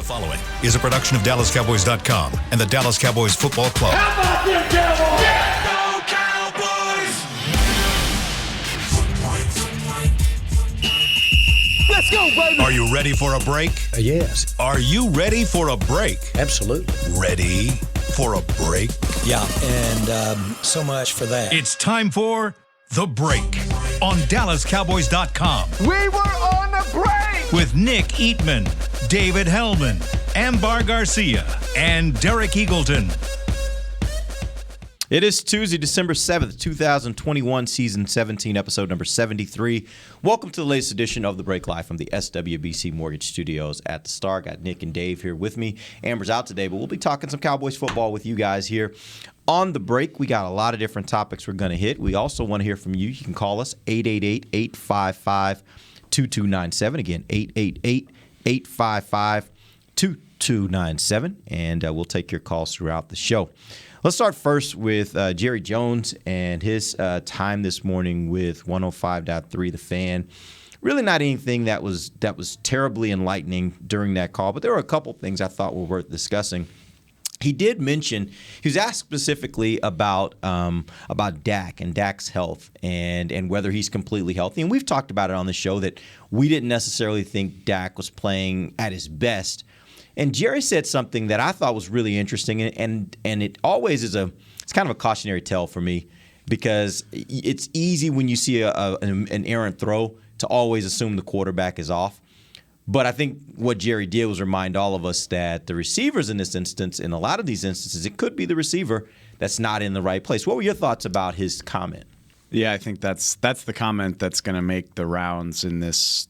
following is a production of DallasCowboys.com and the Dallas Cowboys Football Club. How about them Cowboys? Yeah, go Cowboys! Let's go, baby! Are you ready for a break? Yes. Are you ready for a break? Absolutely. Ready for a break? Yeah, and so much for that. It's time for The Break on DallasCowboys.com We were on the break! with Nick Eatman, David Hellman, Ambar Garcia, and Derek Eagleton. It is Tuesday, December 7th, 2021, Season 17, Episode number 73. Welcome to the latest edition of The Break Live from the SWBC Mortgage Studios at the Star. Got Nick and Dave here with me. Amber's out today, but we'll be talking some Cowboys football with you guys here. On The Break, we got a lot of different topics we're going to hit. We also want to hear from you. You can call us 888-855-2297. Again, 888-855-2297, and we'll take your calls throughout the show. Let's start first with Jerry Jones and his time this morning with 105.3 The Fan. Really not anything that was terribly enlightening during that call, but there were a couple things I thought were worth discussing. He did mention, he was asked specifically about Dak and Dak's health and whether he's completely healthy. And we've talked about it on the show that we didn't necessarily think Dak was playing at his best. And Jerry said something that I thought was really interesting, and it always is it's kind of a cautionary tale for me, because it's easy when you see an errant throw to always assume the quarterback is off. But I think what Jerry did was remind all of us that the receivers in this instance, in a lot of these instances, it could be the receiver that's not in the right place. What were your thoughts about his comment? Yeah, I think that's the comment that's going to make the rounds in this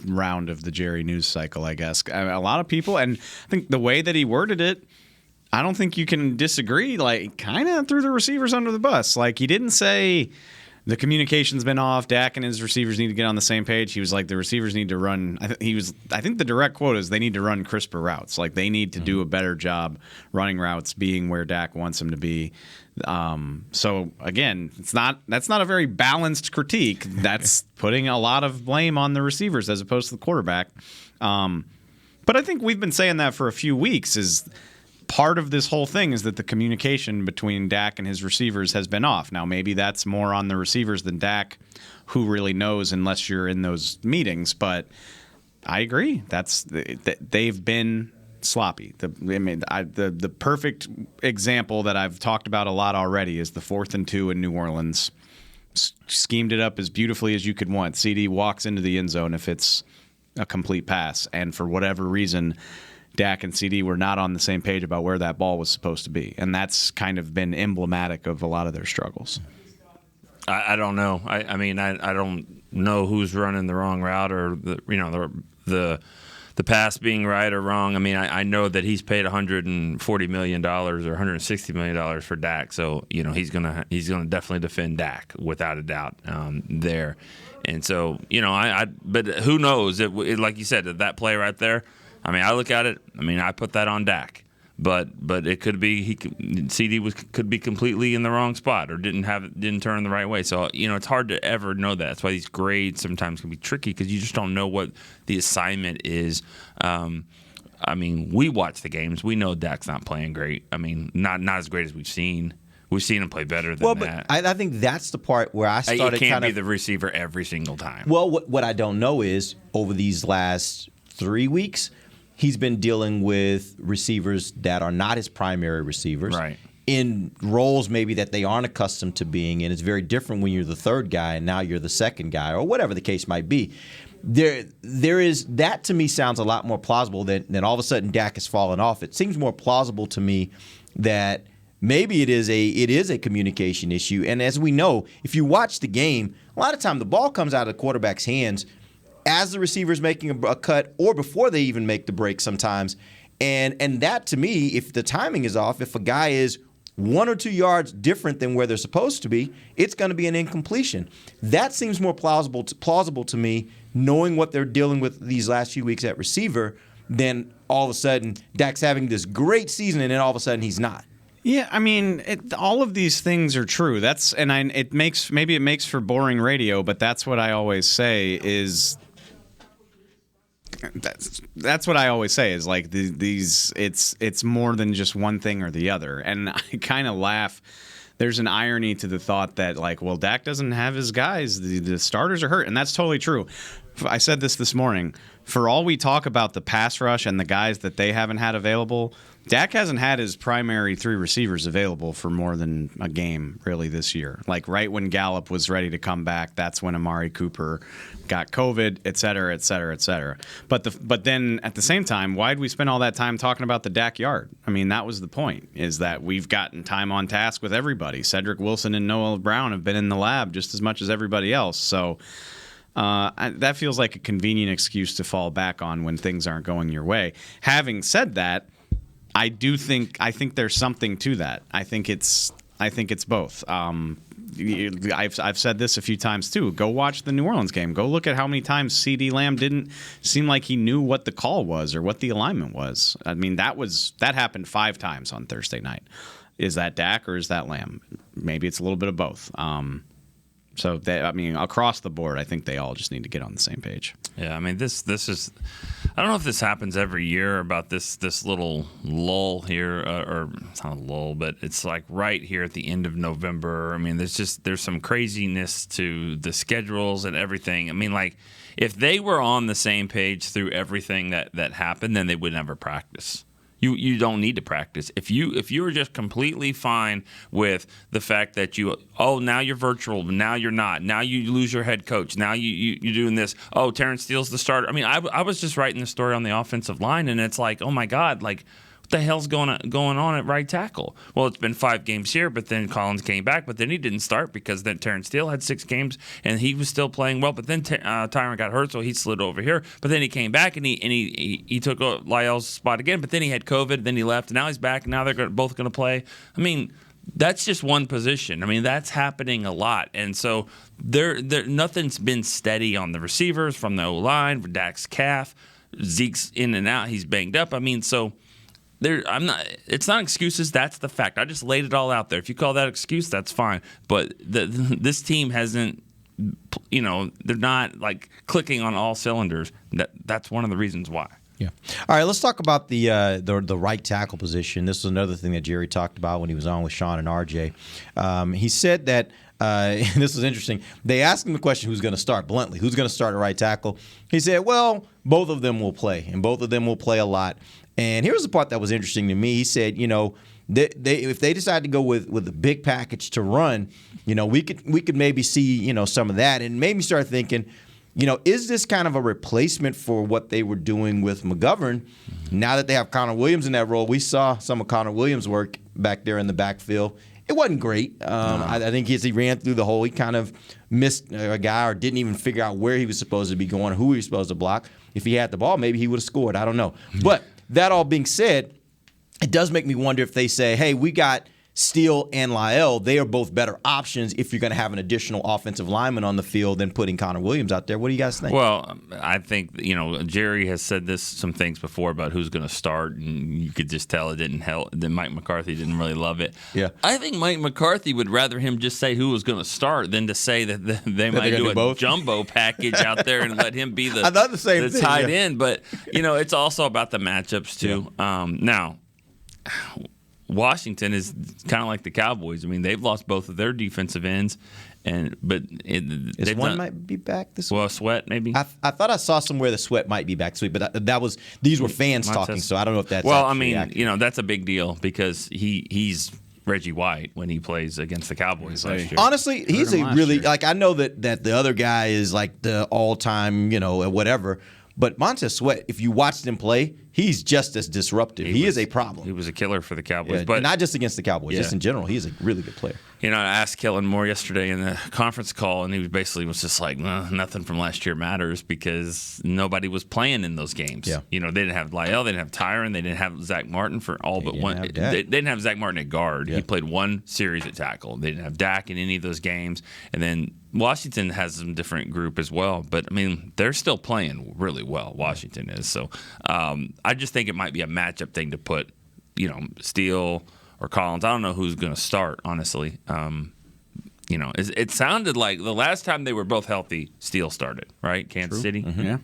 round of the Jerry news cycle, I guess. A lot of people, and I think the way that he worded it, I don't think you can disagree. Like, kind of threw the receivers under the bus. Like, he didn't say the communication's been off, Dak and his receivers need to get on the same page. He was like, the receivers need to run. I think the direct quote is they need to run crisper routes. Like, they need to do a better job running routes, being where Dak wants them to be. So again, that's not a very balanced critique. That's putting a lot of blame on the receivers as opposed to the quarterback. But I think we've been saying that for a few weeks. Is part of this whole thing is that the communication between Dak and his receivers has been off. Now, maybe that's more on the receivers than Dak, who really knows unless you're in those meetings. But I agree. They've been sloppy. The perfect example that I've talked about a lot already is the 4th and 2 in New Orleans. Schemed it up as beautifully as you could want. CD walks into the end zone if it's a complete pass, and for whatever reason, Dak and CD were not on the same page about where that ball was supposed to be, and that's kind of been emblematic of a lot of their struggles. I don't know. I mean, I don't know who's running the wrong route or the pass being right or wrong. I mean, I know that he's paid $140 million or $160 million for Dak, so he's gonna definitely defend Dak without a doubt there. And so but who knows? Like you said, that play right there. I mean, I look at it. I mean, I put that on Dak, but it could be CD could be completely in the wrong spot or didn't turn the right way. So it's hard to ever know that. That's why these grades sometimes can be tricky, because you just don't know what the assignment is. I mean, we watch the games. We know Dak's not playing great. I mean, not as great as we've seen. We've seen him play better than that. But I think that's the part where I started. It can't be the receiver every single time. Well, what I don't know is over these last 3 weeks, he's been dealing with receivers that are not his primary receivers. Right. In roles maybe that they aren't accustomed to being in. It's very different when you're the third guy and now you're the second guy, or whatever the case might be. There is that, to me, sounds a lot more plausible than all of a sudden Dak has fallen off. It seems more plausible to me that maybe it is a communication issue. And as we know, if you watch the game, a lot of time the ball comes out of the quarterback's hands as the receiver's making a cut or before they even make the break sometimes. And that, to me, if the timing is off, if a guy is 1 or 2 yards different than where they're supposed to be, it's going to be an incompletion. That seems more plausible to me, knowing what they're dealing with these last few weeks at receiver, than all of a sudden Dak's having this great season and then all of a sudden he's not. Yeah, I mean, all of these things are true. It makes for boring radio, but that's what I always say is That's what I always say is like these. It's more than just one thing or the other, and I kind of laugh. There's an irony to the thought that like, well, Dak doesn't have his guys. The starters are hurt, and that's totally true. I said this morning. For all we talk about the pass rush and the guys that they haven't had available, Dak hasn't had his primary 3 receivers available for more than a game really this year. Like right when Gallup was ready to come back, that's when Amari Cooper got COVID, et cetera, et cetera, et cetera. But then at the same time, why did we spend all that time talking about the Dak yard? I mean, that was the point, is that we've gotten time on task with everybody. Cedric Wilson and Noah Brown have been in the lab just as much as everybody else. So that feels like a convenient excuse to fall back on when things aren't going your way. Having said that, I think there's something to that. I think it's both. I've said this a few times too. Go watch the New Orleans game. Go look at how many times CeeDee Lamb didn't seem like he knew what the call was or what the alignment was. I mean, that happened 5 times on Thursday night. Is that Dak or is that Lamb? Maybe it's a little bit of both. So across the board, I think they all just need to get on the same page. Yeah, I mean, this is. I don't know if this happens every year about this little lull here, or it's not a lull, but it's like right here at the end of November. I mean, there's some craziness to the schedules and everything. I mean, like if they were on the same page through everything that happened, then they would never practice. You don't need to practice. If you were just completely fine with the fact that now you're virtual, now you're not, now you lose your head coach, now you're doing this. Oh, Terrence Steele's the starter. I mean, I was just writing the story on the offensive line, and it's like, oh my God, like what the hell's going on at right tackle? Well, it's been 5 games here, but then Collins came back, but then he didn't start because then Terrence Steele had 6 games and he was still playing well. But then Tyron got hurt, so he slid over here. But then he came back and he took Lyell's spot again. But then he had COVID, then he left, and now he's back. And now they're both going to play. I mean, that's just one position. I mean, that's happening a lot, and so there nothing's been steady on the receivers from the O-line. Dak's calf, Zeke's in and out. He's banged up. I mean, so. It's not excuses. That's the fact. I just laid it all out there. If you call that excuse, that's fine. But this team hasn't, they're not like clicking on all cylinders. That's one of the reasons why. Yeah. All right. Let's talk about the right tackle position. This is another thing that Jerry talked about when he was on with Sean and RJ. He said that. This was interesting. They asked him the question, who's going to start, bluntly, who's going to start at right tackle? He said, well, both of them will play, and both of them will play a lot. And here's the part that was interesting to me. He said, if they decide to go with a big package to run, we could maybe see, some of that, and made me start thinking, is this kind of a replacement for what they were doing with McGovern? Now that they have Connor Williams in that role, we saw some of Connor Williams' work back there in the backfield. It wasn't great. I think as he ran through the hole, he kind of missed a guy or didn't even figure out where he was supposed to be going, who he was supposed to block. If he had the ball, maybe he would have scored. I don't know. But that all being said, it does make me wonder if they say, hey, we got Steele and Lyell. They are both better options if you're going to have an additional offensive lineman on the field than putting Connor Williams out there. What do you guys think? Well, I think, Jerry has said some things before about who's going to start, and you could just tell it didn't help. Then Mike McCarthy didn't really love it. Yeah. I think Mike McCarthy would rather him just say who was going to start than to say that they might do a jumbo package out there and let him be the tight end. But, it's also about the matchups, too. Yeah. Now, Washington is kind of like the Cowboys. I mean, they've lost both of their defensive ends, but one might be back this week. Well, Sweat maybe. I thought I saw somewhere the Sweat might be back this week, but these were fans talking, so I don't know if that's. Well, I mean, accurate. That's a big deal because he's Reggie White when he plays against the Cowboys last year. Honestly, he's a really I know that the other guy is like the all-time whatever. But Montez Sweat, if you watched him play, he's just as disruptive. He is a problem. He was a killer for the Cowboys. But not just against the Cowboys, just in general. He's a really good player. I asked Kellen Moore yesterday in the conference call, and he was just like, nothing from last year matters because nobody was playing in those games. Yeah. They didn't have Lyell, they didn't have Tyron, they didn't have Zach Martin for all but one. They didn't have Zach Martin at guard. Yeah. He played one series at tackle. They didn't have Dak in any of those games. And then Washington has some different group as well. But, I mean, they're still playing really well, Washington is. So I just think it might be a matchup thing to put, Steele or Collins. I don't know who's going to start, honestly. It sounded like the last time they were both healthy, Steele started, right? Kansas City? Mm-hmm. Yeah.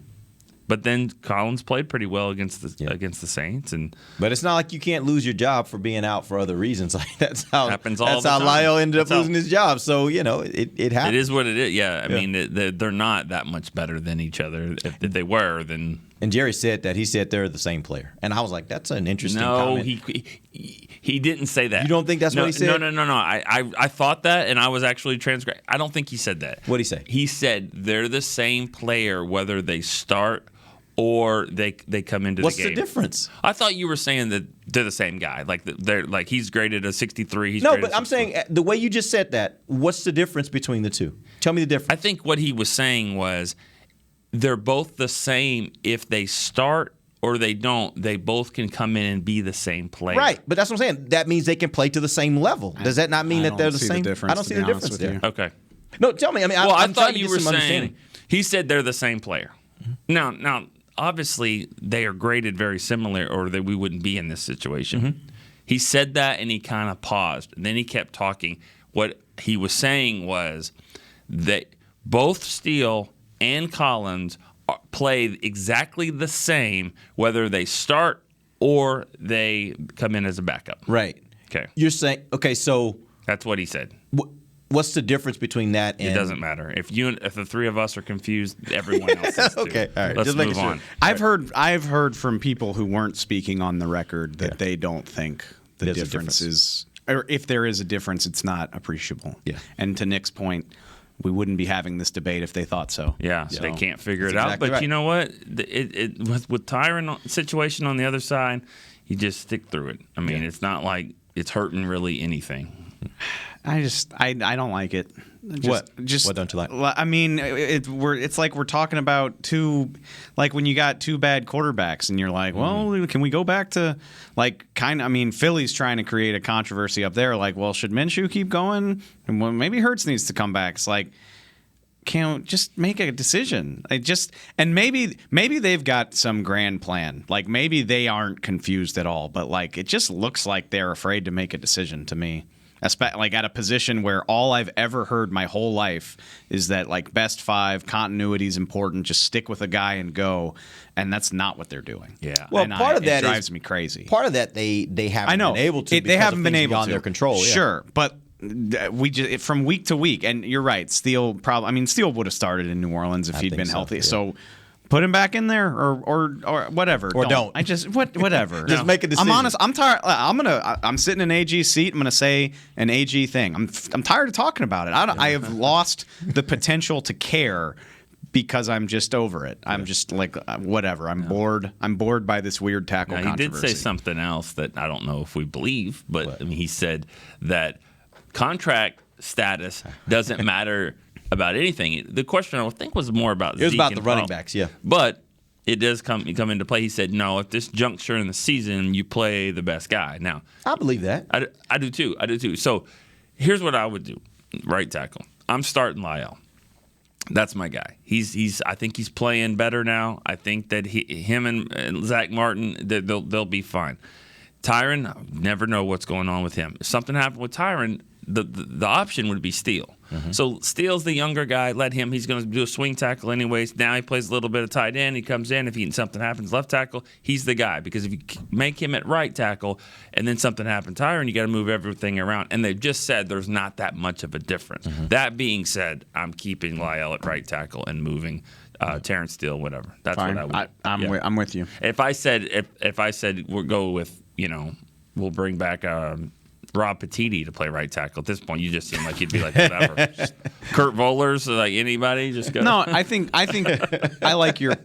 But then Collins played pretty well against the Saints, but it's not like you can't lose your job for being out for other reasons. Like that's how happens all the time. Lyle ended up losing his job. So it happens. It is what it is. Yeah, I mean they're not that much better than each other. If they were, then. And Jerry said that. He said they're the same player, and I was like, that's an interesting comment. No, he didn't say that. You don't think that's what he said? No. I thought that, and I was actually transcribing. I don't think he said that. What'd he say? He said they're the same player whether they start or they come into the game. What's the difference? I thought you were saying that they're the same guy. Like they're like he's graded a 63. No, but I'm saying the way you just said that. What's the difference between the two? Tell me the difference. I think what he was saying was they're both the same if they start or they don't. They both can come in and be the same player. Right, but that's what I'm saying. That means they can play to the same level. Does that not mean that they're the same? I don't see the difference there. Okay. No, tell me. I mean, Well, I'm I trying thought to you get were some saying understanding. he said they're the same player. Now, obviously they are graded very similar, or that we wouldn't be in this situation. He said that and he kind of paused, and then he kept talking. What he was saying was that both Steele and Collins play exactly the same whether they start or they come in as a backup. Right. Okay. You're saying so. That's what he said. What's the difference between that and? It doesn't matter. If the three of us are confused, everyone else is too. Okay, all right. Let's Just making move sure. on. I've heard from people who weren't speaking on the record that they don't think the There's a difference difference. is, or if there is a difference, it's not appreciable. Yeah. And to Nick's point, we wouldn't be having this debate if they thought so. Yeah, So, they can't figure it That's out. exactly But right. you know what? With Tyron situation on the other side, you just stick through it. I mean, it's not like it's hurting really anything. I don't like it. What don't you like? I mean, it's like we're talking about when you got two bad quarterbacks, and you're like, well, can we go back to Philly's trying to create a controversy up there. Like, well, should Minshew keep going? And well, maybe Hurts needs to come back. It's like, can't just make a decision. And maybe they've got some grand plan. Like maybe they aren't confused at all, but like it just looks like they're afraid to make a decision to me. Like at a position where all I've ever heard my whole life is that like best five, continuity is important. Just stick with a guy and go, and that's not what they're doing. Yeah. Well, And part of that drives me crazy. Part of that they haven't I know been able to. they haven't been able beyond to. their control. Yeah. Sure, but we just from week to week, and you're right. Steele would have started in New Orleans if he'd think been so, healthy. yeah. So. Put him back in there, or whatever, Or don't. I just whatever. Just make a decision. I'm honest. I'm tired. I'm sitting in AG's seat. I'm gonna say an AG thing. I'm tired of talking about it. I have lost the potential to care because I'm just over it. I'm just like whatever. I'm bored. I'm bored by this weird tackle Now, he did controversy. say something else that I don't know if we believe, but I mean, he said that contract status doesn't matter about anything. The question I think was more about It was Zeke about and the running Paul. backs, yeah. But it does come into play. He said, no, at this juncture in the season, you play the best guy. Now, I believe that. I do too. I do too. So here's what I would do. Right tackle. I'm starting Lyle. That's my guy. I think he's playing better now. I think that him and Zach Martin, they'll be fine. Tyron, never know what's going on with him. If something happened with Tyron, the option would be Steele. Mm-hmm. So Steele's the younger guy. Let him. He's going to do a swing tackle anyways. Now he plays a little bit of tight end. He comes in. If something happens left tackle, he's the guy. Because if you make him at right tackle and then something happens to Tyron, you got to move everything around. And they've just said there's not that much of a difference. Mm-hmm. That being said, I'm keeping Lyle at right tackle and moving Terrence Steele, whatever. That's Fine. what I would. I'm with you. If I said we'll go with we'll bring back Rob Petiti to play right tackle. At this point, you just seem like you'd be like whatever. Kurt Vollers, like anybody, just go. No, I think I like your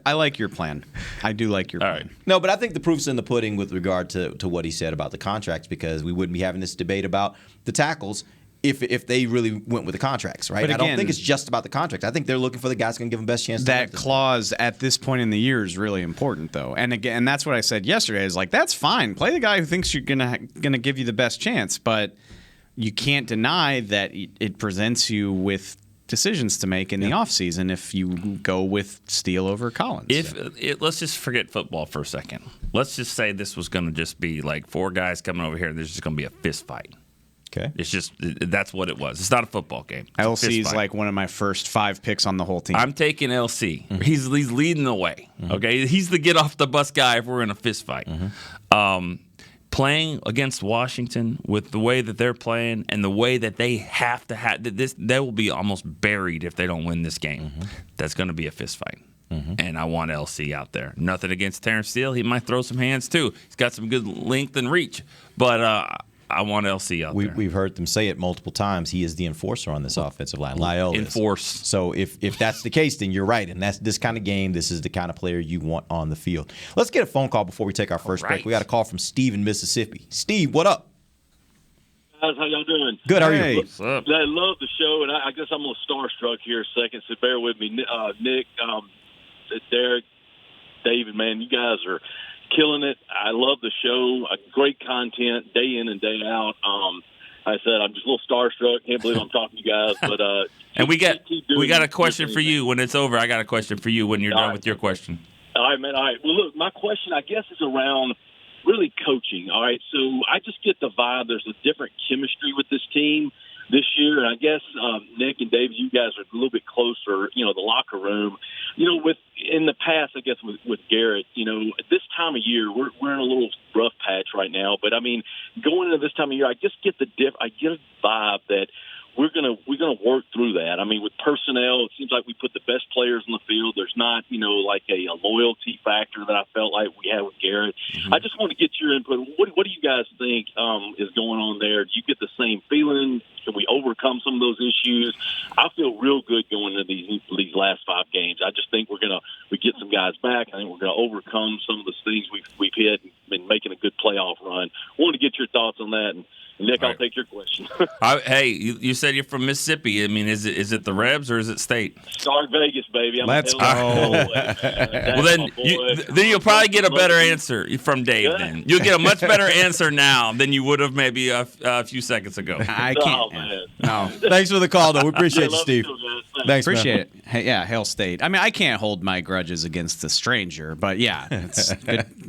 plan. I do like your plan. All right. No, but I think the proof's in the pudding with regard to what he said about the contracts, because we wouldn't be having this debate about the tackles if they really went with the contracts, right? But I don't again, think it's just about the contracts. I think they're looking for the guys who can give them best chance. That to clause at this point in the year is really important, though. And again, that's what I said yesterday. Is like that's fine. Play the guy who thinks you're gonna give you the best chance, but you can't deny that it presents you with decisions to make in the offseason if you go with Steele over Collins. Let's just forget football for a second. Let's just say this was going to just be like four guys coming over here. There's just going to be a fist fight. Okay. It's just that's what it was. It's not a football game. It's a LC fist is fight. like one of my first 5 picks on the whole team. I'm taking LC. He's leading the way. Okay, he's the get off the bus guy if we're in a fist fight. Playing against Washington with the way that they're playing and the way that they have to have this, they will be almost buried if they don't win this game. That's going to be a fist fight. And I want LC out there. Nothing against Terrence Steele. He might throw some hands too. He's got some good length and reach. But I want LC out there. We've heard them say it multiple times. He is the enforcer on this offensive line. Lyle is. Enforce. So if that's the case, then you're right. And that's this kind of game. This is the kind of player you want on the field. Let's get a phone call before we take our first break. We got a call from Steve in Mississippi. Steve, what up? Guys, how y'all doing? Good. How are Hey. you? What's up? I love the show, and I guess I'm a little starstruck here a second, so bear with me. Nick, Derek, David, man, you guys are killing it. I love the show. Great content day in and day out. I said I'm just a little starstruck. Can't believe I'm talking to you guys, but And we got a keep question doing for you when it's over. I got a question for you when you're done with your question. All right, man. All right. Well, look, my question, I guess, is around really coaching. All right. So I just get the vibe there's a different chemistry with this team this year. And I guess, Nick and Dave, you guys are a little bit closer, the locker room. With in the past, I guess, with Garrett, at this time of year, we're in a little rough patch right now. But, I mean, going into this time of year, I just get I get a vibe that we're gonna work through that. I mean, with personnel, it seems like we put the best players on the field. There's not, like a loyalty factor that I felt like we had with Garrett. I just want to get your input. What do you guys think is going on there? Do you get the same feeling? Can we overcome some of those issues? I feel real good going into these last 5 games. I just think we get some guys back. I think we're gonna overcome some of the things we've hit and been making a good playoff run. I wanted to get your thoughts on that. And Nick, I'll take your question. Hey, you said you're from Mississippi. I mean, is it the Rebs or is it State? Stark Vegas, baby. Let's go. Well, then you'll probably get a better answer from Dave. Then you'll get a much better answer now than you would have maybe a few seconds ago. I Oh, can't. man. No. Thanks for the call, though. We appreciate you, Love Steve. you, guys. Thanks. Thanks, man. Appreciate it. Hey, yeah, Hail State. I mean, I can't hold my grudges against a stranger, but yeah, it's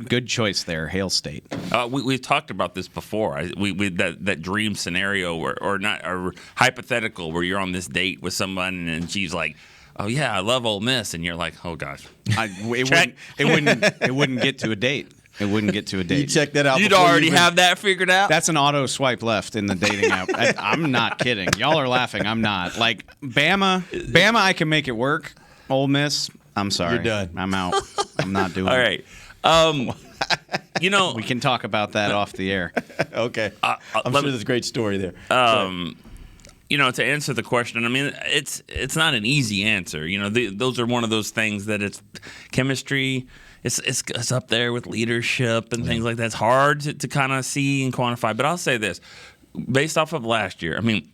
good choice there, Hail State. We've talked about this before. That dream scenario or hypothetical where you're on this date with someone and she's like, "Oh yeah, I love Ole Miss," and you're like, "Oh gosh." It wouldn't get to a date. It wouldn't get to a date. You check that out. You'd before you already even- have that figured out. That's an auto swipe left in the dating app. I'm not kidding. Y'all are laughing. I'm not. Like Bama, I can make it work. Ole Miss, I'm sorry. You're done. I'm out. I'm not doing all it. right. We can talk about that off the air. Okay. I'm let sure me- there's a great story there. To answer the question, I mean, it's not an easy answer. Those are one of those things that it's chemistry. It's up there with leadership and things like that. It's hard to kind of see and quantify. But I'll say this, based off of last year, I mean,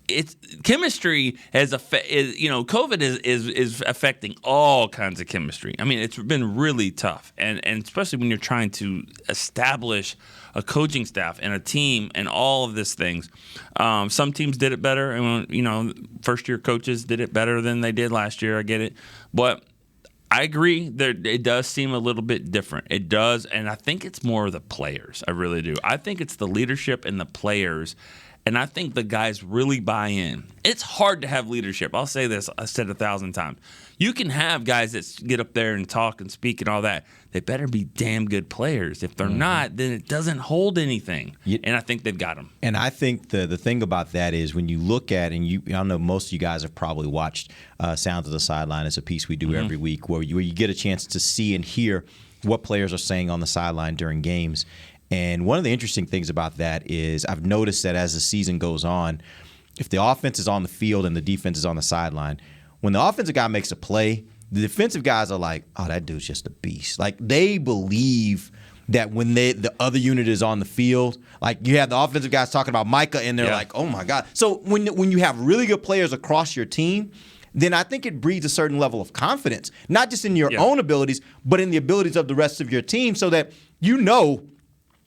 it's chemistry COVID is affecting all kinds of chemistry. I mean, it's been really tough, and especially when you're trying to establish a coaching staff and a team and all of these things. Some teams did it better, and first year coaches did it better than they did last year. I get it, but I agree. It does seem a little bit different. It does, and I think it's more of the players. I really do. I think it's the leadership and the players. And I think the guys really buy in. It's hard to have leadership. I'll say this. I said 1,000 times. You can have guys that get up there and talk and speak and all that. They better be damn good players. If they're not, then it doesn't hold anything. And I think they've got them. And I think the thing about that is when you look at, and I know most of you guys have probably watched Sounds of the Sideline. It's a piece we do every week where you get a chance to see and hear what players are saying on the sideline during games. And one of the interesting things about that is I've noticed that as the season goes on, if the offense is on the field and the defense is on the sideline, when the offensive guy makes a play, the defensive guys are like, "Oh, that dude's just a beast." Like they believe that when the other unit is on the field, like you have the offensive guys talking about Micah, and they're like, "Oh my God." So when you have really good players across your team, then I think it breeds a certain level of confidence, not just in your own abilities, but in the abilities of the rest of your team, so that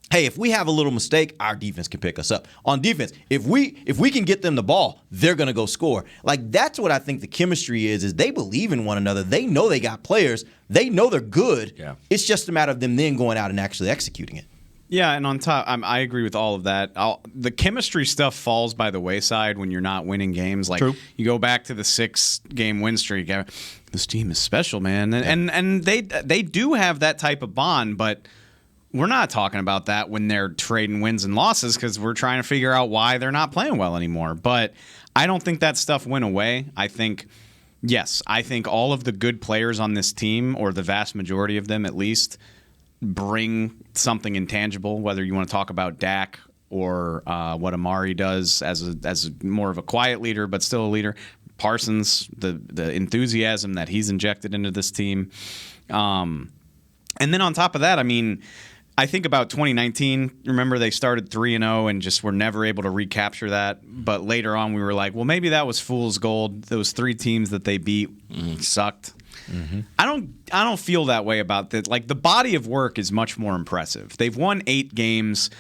hey, if we have a little mistake, our defense can pick us up. On defense, if we can get them the ball, they're going to go score. Like that's what I think the chemistry is they believe in one another. They know they got players. They know they're good. Yeah. It's just a matter of them then going out and actually executing it. Yeah, and on top, I agree with all of that. The chemistry stuff falls by the wayside when you're not winning games. Like, True. You go back to the 6-game win streak. This team is special, man, and they do have that type of bond, but we're not talking about that when they're trading wins and losses because we're trying to figure out why they're not playing well anymore. But I don't think that stuff went away. I think all of the good players on this team, or the vast majority of them at least, bring something intangible, whether you want to talk about Dak or what Amari does as more of a quiet leader, but still a leader. Parsons, the enthusiasm that he's injected into this team. And then on top of that, I mean, I think about 2019. Remember, they started 3-0 and just were never able to recapture that. But later on, we were like, well, maybe that was fool's gold. Those 3 teams that they beat sucked. Mm-hmm. I don't feel that way about that. Like, the body of work is much more impressive. They've won 8 games.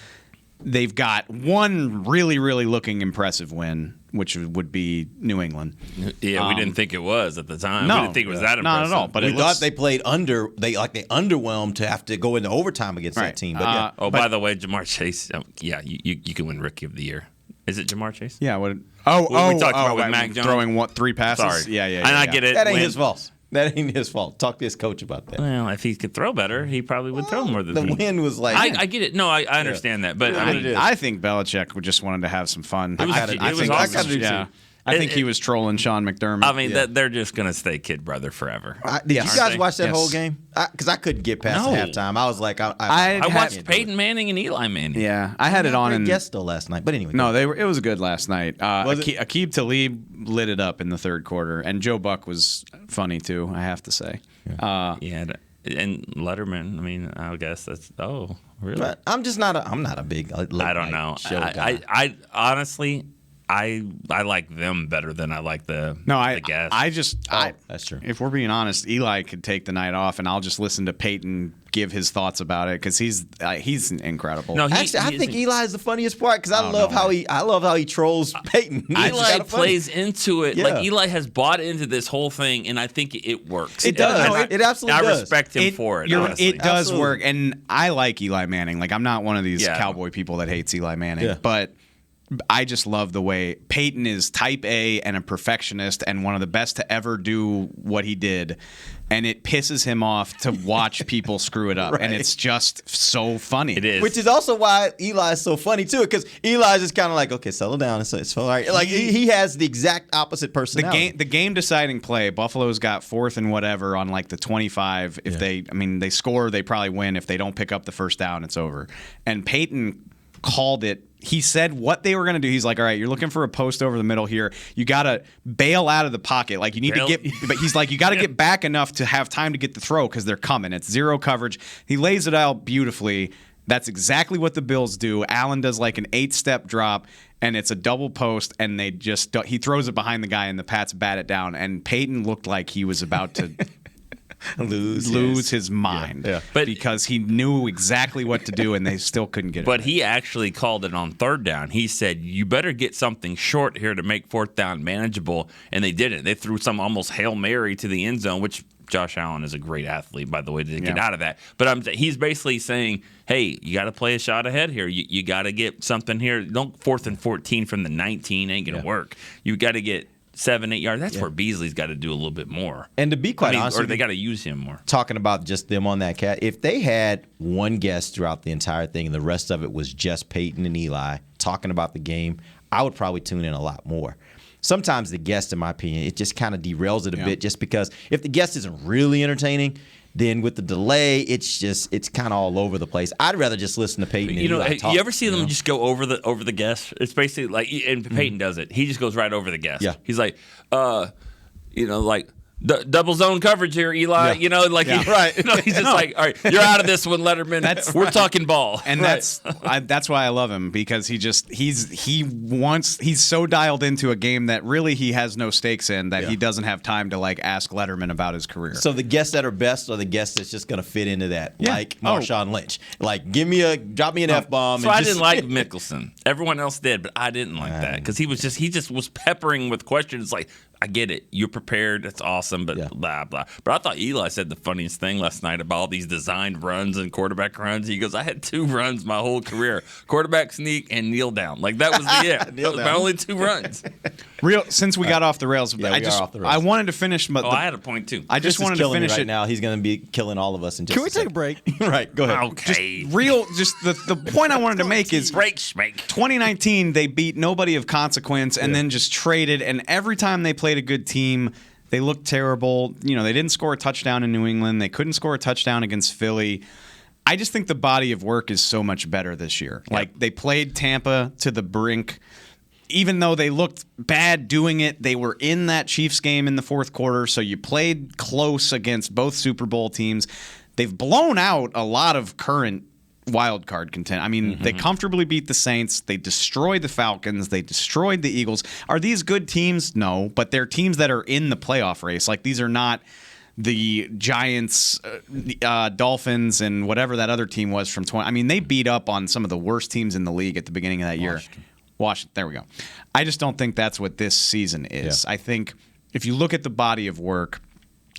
They've got one really, really looking impressive win, which would be New England. Yeah, we didn't think it was at the time. No, we didn't think it was that impressive. not at all. But we thought they played under. They underwhelmed to have to go into overtime against that team. But by the way, Jamar Chase. You can win Rookie of the Year. Is it Jamar Chase? Yeah. We talked about with Mac Jones throwing 3 passes. Sorry. Yeah. And I get it. that ain't his fault. That ain't his fault. Talk to his coach about that. Well, if he could throw better, he probably would throw more than the win was like. I get it. No, I understand that, but I mean, I think Belichick would just wanted to have some fun. It was awesome. I think he was trolling Sean McDermott. I mean, they're just going to stay kid brother forever. Did you guys watch that Yes. whole game? Because I couldn't get past No. halftime. I was like, I watched Peyton Manning and Eli Manning. Yeah, I had it on and and guest though last night. But anyway, no, it was good last night. Was it? Aqib Talib lit it up in the third quarter, and Joe Buck was funny too. I have to say. Yeah, and Letterman. I mean, I guess that's really. But I'm just not. I'm not a big. I don't know. Show guy. I honestly, I like them better than I like the guests. That's true. If we're being honest, Eli could take the night off, and I'll just listen to Peyton give his thoughts about it because he's incredible. No, Actually, I think Eli is the funniest part because I love how he trolls Peyton. Eli plays into it. Yeah. Like, Eli has bought into this whole thing, and I think it works. It does. And It absolutely does. I respect him for it. Honestly. It does Absolutely. work, and I like Eli Manning. Like, I'm not one of these Yeah. cowboy people that hates Eli Manning, Yeah. but I just love the way Peyton is type A and a perfectionist and one of the best to ever do what he did. And it pisses him off to watch people screw it up. Right. And it's just so funny. It is. Which is also why Eli is so funny too, because Eli's just kind of like, okay, settle down. It's all right. Like he has the exact opposite personality. The game deciding play, Buffalo's got 4th and whatever on like the 25. If they score, they probably win. If they don't pick up the first down, it's over. And Peyton called it. He said what they were going to do. He's like, all right, you're looking for a post over the middle here. You got to bail out of the pocket. Like, you need to get, but he's like, you got to get back enough to have time to get the throw because they're coming. It's 0 coverage. He lays it out beautifully. That's exactly what the Bills do. Allen does like an 8-step drop, and it's a double post, and he throws it behind the guy, and the Pats bat it down. And Peyton looked like he was about to lose his mind. Yeah. But because he knew exactly what to do, and they still couldn't get it. But he actually called it on 3rd down. He said, you better get something short here to make 4th down manageable. And they didn't. They threw some almost Hail Mary to the end zone, which Josh Allen is a great athlete, by the way, to get out of that. But he's basically saying, hey, you got to play a shot ahead here. You got to get something here. Don't 4th and 14 from the 19 ain't going to work. You got to get 7-8 yards. That's where Beasley's got to do a little bit more. And to be quite honest, or they got to use him more. Talking about just them on that cat, if they had one guest throughout the entire thing and the rest of it was just Peyton and Eli talking about the game, I would probably tune in a lot more. Sometimes the guest, in my opinion, it just kind of derails it a bit, just because if the guest isn't really entertaining, then with the delay, it's kind of all over the place. I'd rather just listen to Peyton and Eli talk. You ever see them just go over the guest? It's basically like, and Peyton does it. He just goes right over the guest. Yeah. He's like, like, double zone coverage here, Eli. Yeah. Right. He's just like, all right, you're out of this one, Letterman. We're talking ball. And that's why I love him, because he's so dialed into a game that really he has no stakes in, that he doesn't have time to like ask Letterman about his career. So the guests that are best are the guests that's just going to fit into that, like Marshawn Lynch. Like, drop me an F-bomb. So I didn't like Mickelson. Everyone else did, but I didn't like that because he just was peppering with questions like, I get it. You're prepared. That's awesome, but blah, blah. But I thought Eli said the funniest thing last night about all these designed runs and quarterback runs. He goes, I had 2 runs my whole career, quarterback sneak and kneel down. Like, that was the it. That was my only 2 runs. Since we got off the rails, Yeah, we are off the rails. I wanted to finish. But I had a point, too. I just wanted to finish right it. now. He's going to be killing all of us in just Can we take a break? Right, go ahead. Okay. The point I wanted to make is Break, schmake. 2019, they beat nobody of consequence and then just traded. And every time they played a good team, they looked terrible. They didn't score a touchdown in New England. They couldn't score a touchdown against Philly. I just think the body of work is so much better this year. Yep. Like, they played Tampa to the brink. Even though they looked bad doing it, they were in that Chiefs game in the fourth quarter. So you played close against both Super Bowl teams. They've blown out a lot of current wild card content. I mean, they comfortably beat the Saints. They destroyed the Falcons. They destroyed the Eagles. Are these good teams? No, but they're teams that are in the playoff race. Like, these are not the Giants, Dolphins, and whatever that other team was from 20. I mean, they beat up on some of the worst teams in the league at the beginning of that year. Washington. There we go. I just don't think that's what this season is. Yeah. I think if you look at the body of work,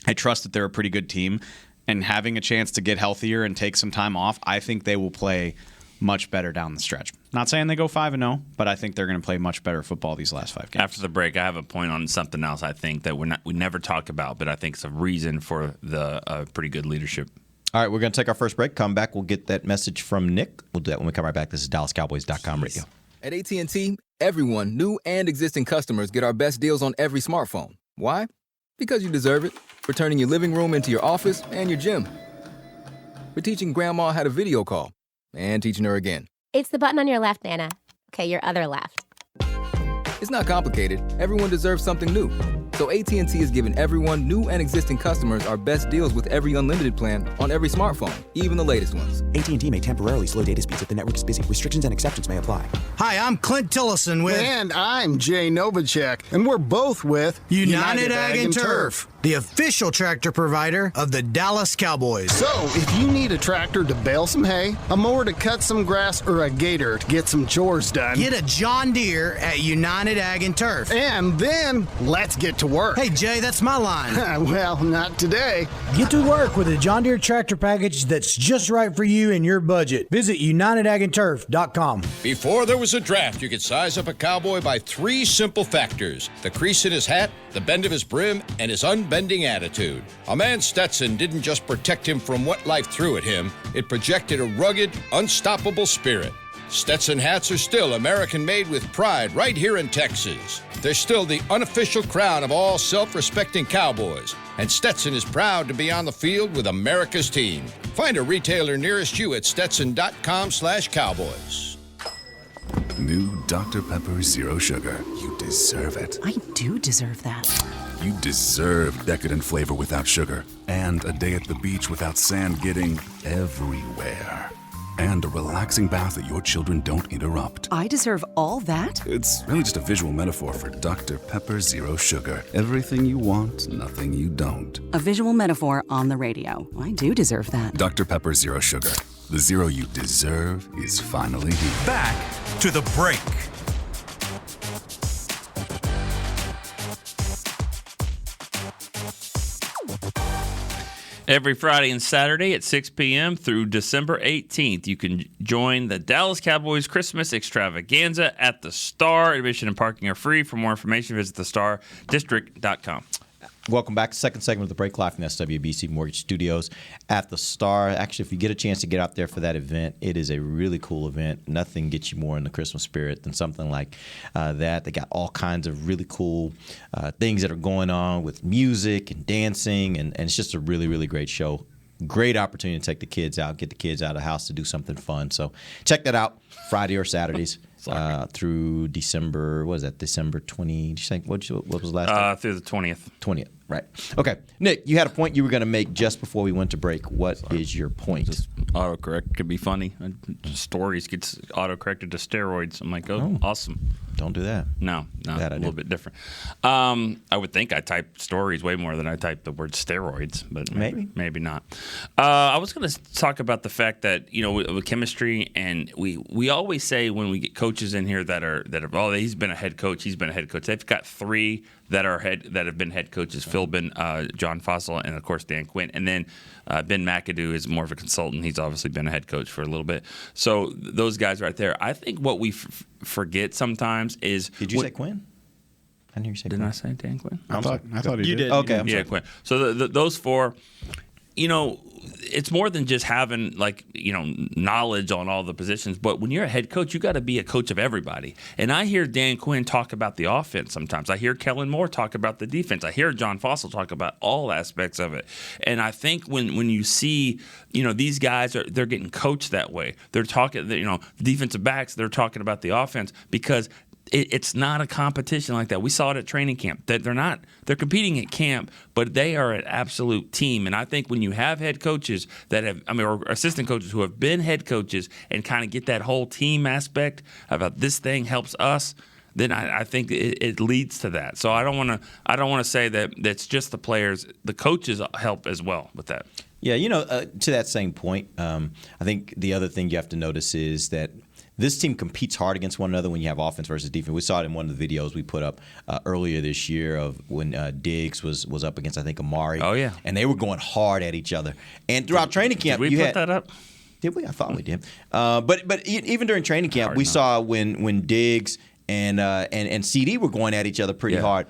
I trust that they're a pretty good team. And having a chance to get healthier and take some time off, I think they will play much better down the stretch. Not saying they go 5-0, but I think they're going to play much better football these last 5 games. After the break, I have a point on something else I think that we never talk about, but I think it's a reason for the pretty good leadership. All right, we're going to take our first break. Come back. We'll get that message from Nick. We'll do that when we come right back. This is DallasCowboys.com radio. At AT&T, everyone, new and existing customers, get our best deals on every smartphone. Why? Because you deserve it. For turning your living room into your office and your gym. For teaching Grandma how to video call and teaching her again. It's the button on your left, Nana. Okay, your other left. It's not complicated. Everyone deserves something new. So AT&T is giving everyone, new and existing customers, our best deals with every unlimited plan on every smartphone, even the latest ones. AT&T may temporarily slow data speeds if the network is busy. Restrictions and exceptions may apply. Hi, I'm Clint Tillison with... And I'm Jay Novacek, and we're both with... United Ag and Turf, the official tractor provider of the Dallas Cowboys. So, if you need a tractor to bale some hay, a mower to cut some grass, or a gator to get some chores done... Get a John Deere at United Ag and Turf. And then, let's get to work. Hey, Jay, that's my line. Well, not today. Get to work with a John Deere tractor package that's just right for you and your budget. Visit UnitedAgAndTurf.com. Before there was a draft, you could size up a cowboy by 3 simple factors: the crease in his hat, the bend of his brim, and his unbending attitude. A man Stetson didn't just protect him from what life threw at him, it projected a rugged, unstoppable spirit. Stetson hats are still American-made with pride right here in Texas. They're still the unofficial crown of all self-respecting cowboys, and Stetson is proud to be on the field with America's team. Find a retailer nearest you at stetson.com/cowboys. New Dr. Pepper Zero Sugar. You deserve it. I do deserve that. You deserve decadent flavor without sugar, and a day at the beach without sand getting everywhere. And a relaxing bath that your children don't interrupt. I deserve all that? It's really just a visual metaphor for Dr. Pepper Zero Sugar. Everything you want, nothing you don't. A visual metaphor on the radio. I do deserve that. Dr. Pepper Zero Sugar. The zero you deserve is finally here. Back to the break. Every Friday and Saturday at 6 p.m. through December 18th, you can join the Dallas Cowboys Christmas Extravaganza at the Star. Admission and parking are free. For more information, visit thestardistrict.com. Welcome back. Second segment of the break, live from SWBC Mortgage Studios at the Star. Actually, if you get a chance to get out there for that event, it is a really cool event. Nothing gets you more in the Christmas spirit than something like that. They got all kinds of really cool things that are going on with music and dancing, and it's just a really, really great show. Great opportunity to take the kids out, get the kids out of the house to do something fun. So check that out Friday or Saturdays. Through December, what was that? December 20. Did you think, what was the last time? Through the 20th. 20th, right. Okay. Nick, you had a point you were going to make just before we went to break. What is your point? Autocorrect could be funny. Stories gets autocorrected to steroids. I'm like, awesome. Don't do that. No, a little bit different. I would think I type stories way more than I type the word steroids, but maybe not. I was going to talk about the fact that with chemistry, and we always say when we get coaches in here that are he's been a head coach. They've got 3 that have been head coaches: Phil Ben, John Fossil, and of course Dan Quinn. And then Ben McAdoo is more of a consultant. He's obviously been a head coach for a little bit. So those guys right there. I think what we forget sometimes is. Did you say Quinn? I didn't hear you say Quinn. Didn't I say Dan Quinn? I thought you did. Okay, yeah, Quinn. So those 4. It's more than just having knowledge on all the positions, but when you're a head coach, you got to be a coach of everybody. And I hear Dan Quinn talk about the offense sometimes. I hear Kellen Moore talk about the defense. I hear John Fossil talk about all aspects of it. And I think when you see, these guys they're getting coached that way. They're talking, defensive backs, they're talking about the offense because it's not a competition like that. We saw it at training camp. That they're competing at camp, but they are an absolute team. And I think when you have head coaches or assistant coaches who have been head coaches and kind of get that whole team aspect about this thing helps us, then I think it leads to that. So I don't want to say that that's just the players. The coaches help as well with that. Yeah, to that same point, I think the other thing you have to notice is that this team competes hard against one another when you have offense versus defense. We saw it in one of the videos we put up earlier this year of when Diggs was up against, I think, Amari. Oh, yeah. And they were going hard at each other. And throughout training camp, did we put that up? Did we? I thought we did. But even during training camp, we saw when Diggs and CD were going at each other pretty hard.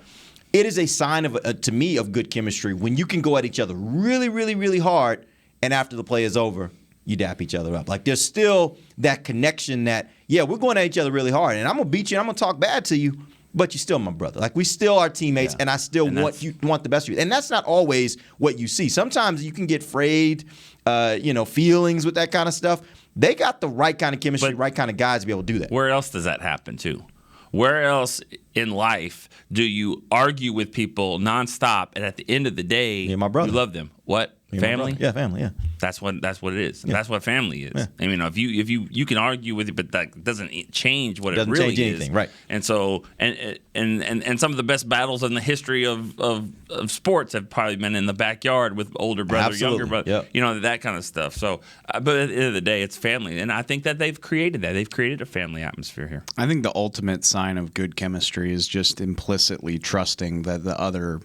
It is a sign to me of good chemistry when you can go at each other really, really, really hard, and after the play is over, you dap each other up. Like there's still that connection that, we're going at each other really hard, and I'm going to beat you, and I'm going to talk bad to you, but you're still my brother. Like we still are teammates, and I still want the best for you. And that's not always what you see. Sometimes you can get frayed, feelings with that kind of stuff. They got the right kind of chemistry, right kind of guys to be able to do that. Where else does that happen too? Where else in life do you argue with people nonstop, and at the end of the day, my brother. You love them? What? Family? Yeah, family. Yeah, that's what it is. Yeah. That's what family is. Yeah. I mean, if you can argue with it, but that doesn't change what it really change anything, is. Right? And so and some of the best battles in the history of sports have probably been in the backyard with older brother, younger brother. Yep. That kind of stuff. So, but at the end of the day, it's family, and I think that they've created that. They've created a family atmosphere here. I think the ultimate sign of good chemistry is just implicitly trusting that the other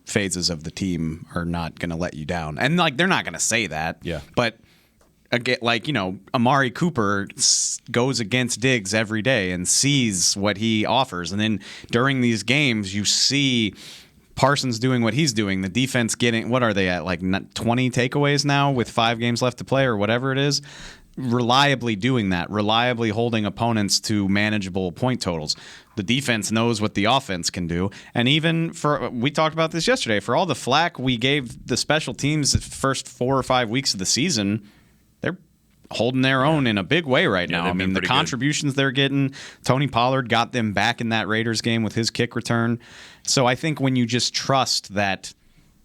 phases of the team are not going to let you down. And they're not going to say that. Yeah. But again, Amari Cooper goes against Diggs every day and sees what he offers. And then during these games, you see Parsons doing what he's doing. The defense getting, what are they at, 20 takeaways now with 5 games left to play or whatever it is? Reliably doing that, reliably holding opponents to manageable point totals. The defense knows what the offense can do. And even we talked about this yesterday, for all the flack we gave the special teams the first 4 or 5 weeks of the season, they're holding their own in a big way right now. I mean, the contributions they're getting, Tony Pollard got them back in that Raiders game with his kick return. So I think when you just trust that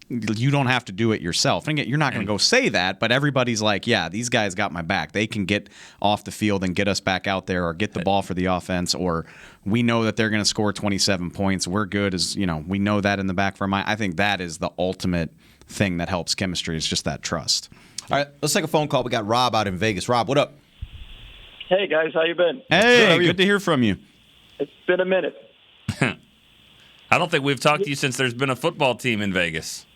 you don't have to do it yourself. And again, you're not going to go say that, but everybody's like, yeah, these guys got my back. They can get off the field and get us back out there or get the ball for the offense, or we know that they're going to score 27 points. We're good as, we know that in the back of our mind. I think that is the ultimate thing that helps chemistry, is just that trust. All right, let's take a phone call. We got Rob out in Vegas. Rob, what up? Hey, guys. How you been? Hey, good to hear from you. It's been a minute. I don't think we've talked to you since there's been a football team in Vegas.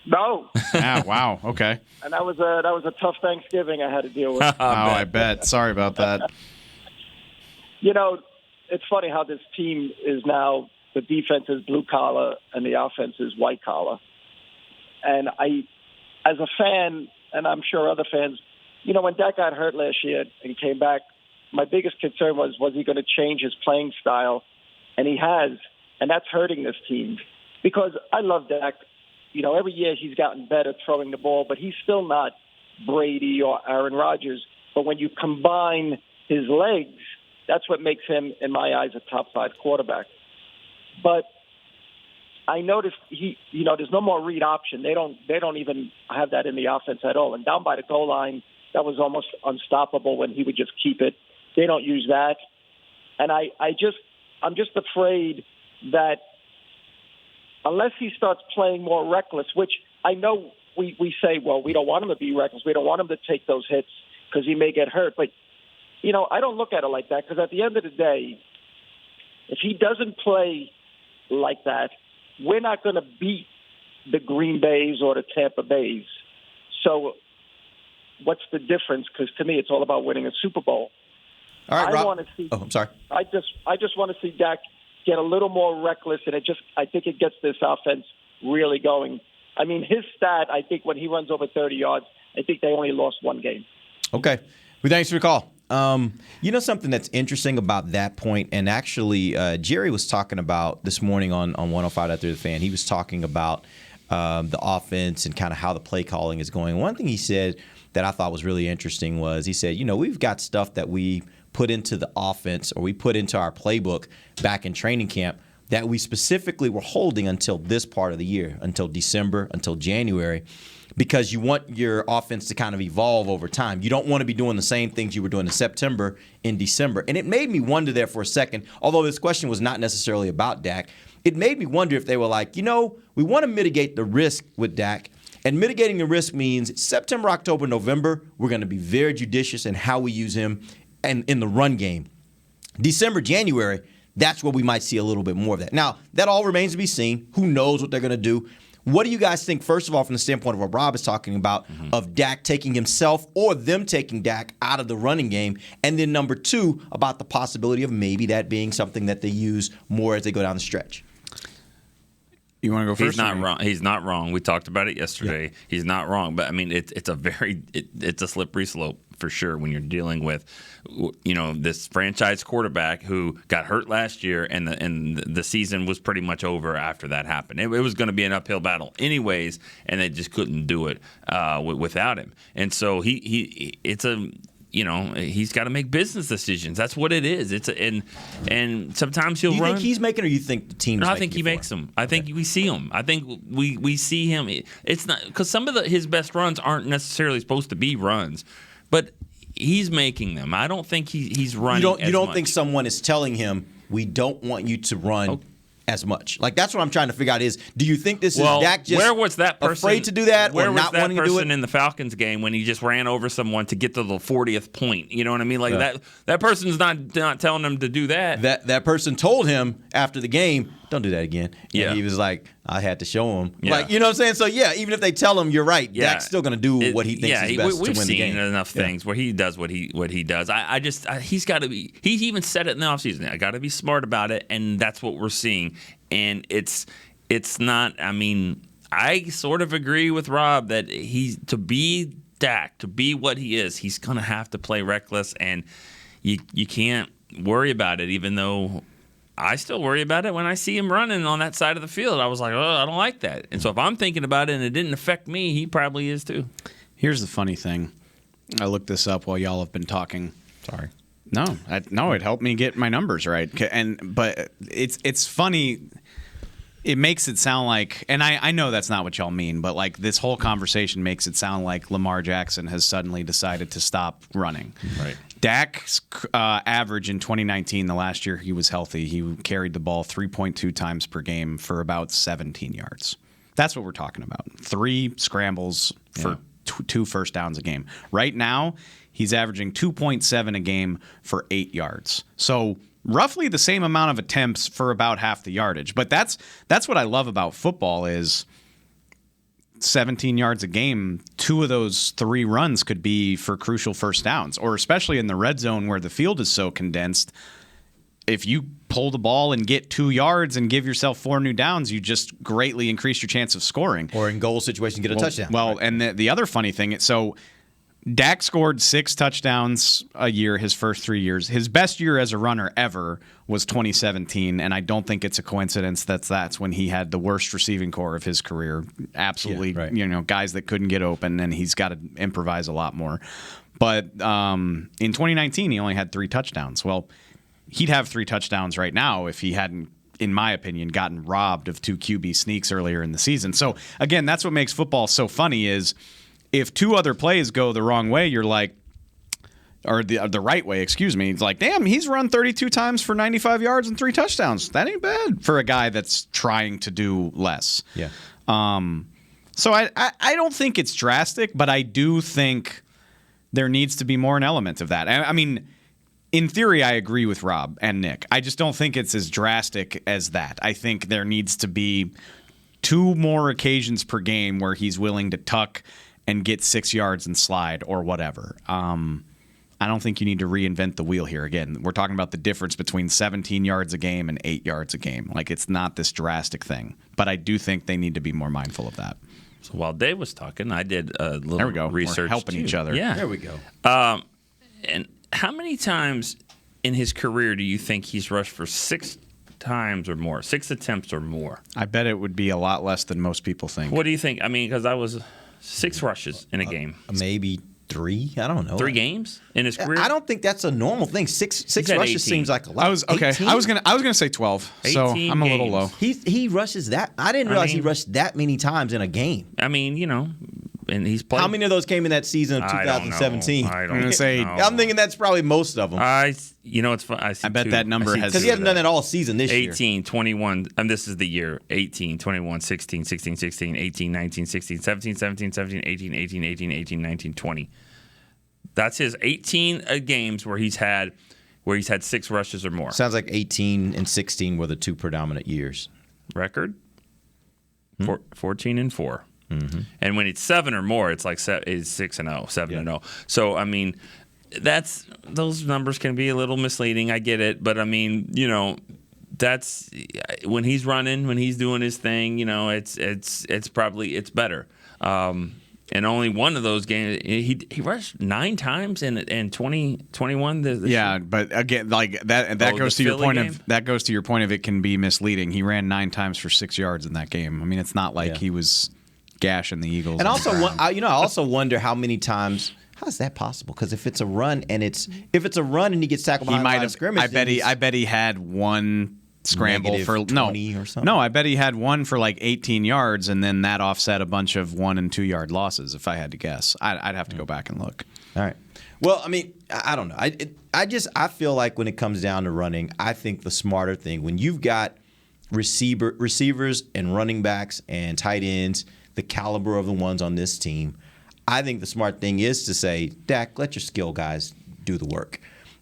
No. Wow. Okay. And that was a tough Thanksgiving I had to deal with. I bet. Sorry about that. It's funny how this team is now, the defense is blue collar and the offense is white collar. And I, as a fan, and I'm sure other fans, when Dak got hurt last year and came back, my biggest concern was he going to change his playing style? And he has, and that's hurting this team. Because I love Dak. Every year he's gotten better throwing the ball, but he's still not Brady or Aaron Rodgers. But when you combine his legs, that's what makes him, in my eyes, a top 5 quarterback. But I noticed there's no more read option. They don't even have that in the offense at all. And down by the goal line, that was almost unstoppable when he would just keep it. They don't use that. And I'm just afraid that unless he starts playing more reckless, which I know we say, well, we don't want him to be reckless. We don't want him to take those hits because he may get hurt. But, I don't look at it like that, because at the end of the day, if he doesn't play like that, we're not going to beat the Green Bays or the Tampa Bays. So what's the difference? Because to me, it's all about winning a Super Bowl. All right, Rob. Want to see. Oh, I'm sorry. I just want to see Dak get a little more reckless, and I think it gets this offense really going. I mean, his stat, I think when he runs over 30 yards, I think they only lost one game. Okay. Well, thanks for the call. Something that's interesting about that point, and actually Jerry was talking about this morning on 105.3 The Fan. He was talking about the offense and kind of how the play calling is going. One thing he said that I thought was really interesting was he said, we've got stuff that we put into the offense or we put into our playbook back in training camp that we specifically were holding until this part of the year, until December, until January, because you want your offense to kind of evolve over time. You don't want to be doing the same things you were doing in September, in December. And it made me wonder there for a second, although this question was not necessarily about Dak, it made me wonder if they were like, we want to mitigate the risk with Dak. And mitigating the risk means September, October, November, we're going to be very judicious in how we use him and in the run game. December, January, that's where we might see a little bit more of that. Now, that all remains to be seen. Who knows what they're going to do? What do you guys think, first of all, from the standpoint of what Rob is talking about, of Dak taking himself or them taking Dak out of the running game? And then number two, about the possibility of maybe that being something that they use more as they go down the stretch. You want to go first? He's not wrong. He's not wrong. We talked about it yesterday. Yeah. He's not wrong. But, I mean, it's a slippery slope for sure when you're dealing with, this franchise quarterback who got hurt last year and the season was pretty much over after that happened. It was going to be an uphill battle anyways, and they just couldn't do it without him. And so he's got to make business decisions. That's what it is. And sometimes he'll run. Do you think he's making, or you think the team's making? I think he makes them. I think we see him. I think we see him. It's not because some of his best runs aren't necessarily supposed to be runs, but he's making them. I don't think he's running. You don't think someone is telling him, we don't want you to run as much? Like, that's what I'm trying to figure out is, do you think this is Dak just where was that person, afraid to do that or not wanting to do it? Where was that person in the Falcons game when he just ran over someone to get to the 40th point? You know what I mean? Like that person's not telling him to do that. That person told him after the game, don't do that again. And he was like, I had to show him. Yeah. Like, you know what I'm saying? So, even if they tell him you're right, Dak's still going to do what he thinks is best to win the game. We've seen enough things where he does what he does. He's got to be – he even said it in the offseason. I got to be smart about it, and that's what we're seeing. And it's not – I mean, I sort of agree with Rob that to be Dak, to be what he is, he's going to have to play reckless, and you can't worry about it, even though – I still worry about it when I see him running on that side of the field. I was like, I don't like that. And so if I'm thinking about it and it didn't affect me, he probably is too. Here's the funny thing. I looked this up while y'all have been talking. Sorry. No, it helped me get my numbers right. But it's funny. It makes it sound like, and I know that's not what y'all mean, but like this whole conversation makes it sound like Lamar Jackson has suddenly decided to stop running. Right. Dak's average in 2019, the last year he was healthy, he carried the ball 3.2 times per game for about 17 yards. That's what we're talking about. 3 scrambles for 2 first downs a game. Right now, he's averaging 2.7 a game for 8 yards. So roughly the same amount of attempts for about half the yardage. But that's what I love about football is 17 yards a game, 2 of those 3 runs could be for crucial first downs, or especially in the red zone where the field is so condensed. If you pull the ball and get 2 yards and give yourself 4 new downs, you just greatly increase your chance of scoring. Or in goal situations, get a touchdown. Well, and the other funny thing, so Dak scored 6 touchdowns a year his first 3 years. His best year as a runner ever was 2017, and I don't think it's a coincidence that's when he had the worst receiving core of his career. Absolutely, guys that couldn't get open, and he's got to improvise a lot more. But in 2019, he only had 3 touchdowns. Well, he'd have 3 touchdowns right now if he hadn't, in my opinion, gotten robbed of 2 QB sneaks earlier in the season. So, again, that's what makes football so funny is if 2 other plays go the wrong way, you're like, or the right way, excuse me. It's like, damn, he's run 32 times for 95 yards and 3 touchdowns. That ain't bad for a guy that's trying to do less. Yeah. So I don't think it's drastic, but I do think there needs to be more an element of that. I mean, in theory, I agree with Rob and Nick. I just don't think it's as drastic as that. I think there needs to be 2 more occasions per game where he's willing to tuck and get 6 yards and slide or whatever. I don't think you need to reinvent the wheel here. Again, we're talking about the difference between 17 yards a game and 8 yards a game. Like, it's not this drastic thing. But I do think they need to be more mindful of that. So while Dave was talking, I did a little research. We're helping each other. Yeah. There we go. And how many times in his career do you think he's rushed for 6 times or more, 6 attempts or more? I bet it would be a lot less than most people think. What do you think? I mean, because I was 6 rushes in a game. Maybe 3. I don't know. 3 games in his career? I don't think that's a normal thing. Six rushes 18. seems like a lot. I was gonna say 12. So I'm a little low. He rushes that. I didn't realize he rushed that many times in a game. I mean, and he's played. How many of those came in that season of 2017? I don't know. I'm thinking that's probably most of them. It's fun. I bet that number has, because he hasn't done that all season this year. 18, 21, and this is the year. 18, 21, 16, 16, 16, 18, 19, 16, 17, 17, 17, 18, 18, 18, 18, 19, 20. That's his 18 games where he's had 6 rushes or more. Sounds like 18 and 16 were the 2 predominant years. Record? 14 and 4. Mm-hmm. And when it's 7 or more, it's like 6 and 0, 7 and 0. So I mean, those numbers can be a little misleading. I get it, but I mean, that's when he's running, when he's doing his thing. It's probably better. And only one of those games, he rushed 9 times in 2021. Yeah, but again, like that goes to your point game? That goes to your point of it can be misleading. He ran 9 times for 6 yards in that game. I mean, it's not like he was gashing the Eagles. And also, I also wonder how many times. How is that possible? Because if it's a run and he gets tackled behind the line of scrimmage, I bet he had one scramble for 20 or something. No, I bet he had one for like 18 yards, and then that offset a bunch of 1 and 2 yard losses. If I had to guess, I'd have to go back and look. All right. Well, I mean, I don't know. I feel like when it comes down to running, I think the smarter thing when you've got receivers and running backs and tight ends, the caliber of the ones on this team, I think the smart thing is to say, Dak, let your skill guys do the work.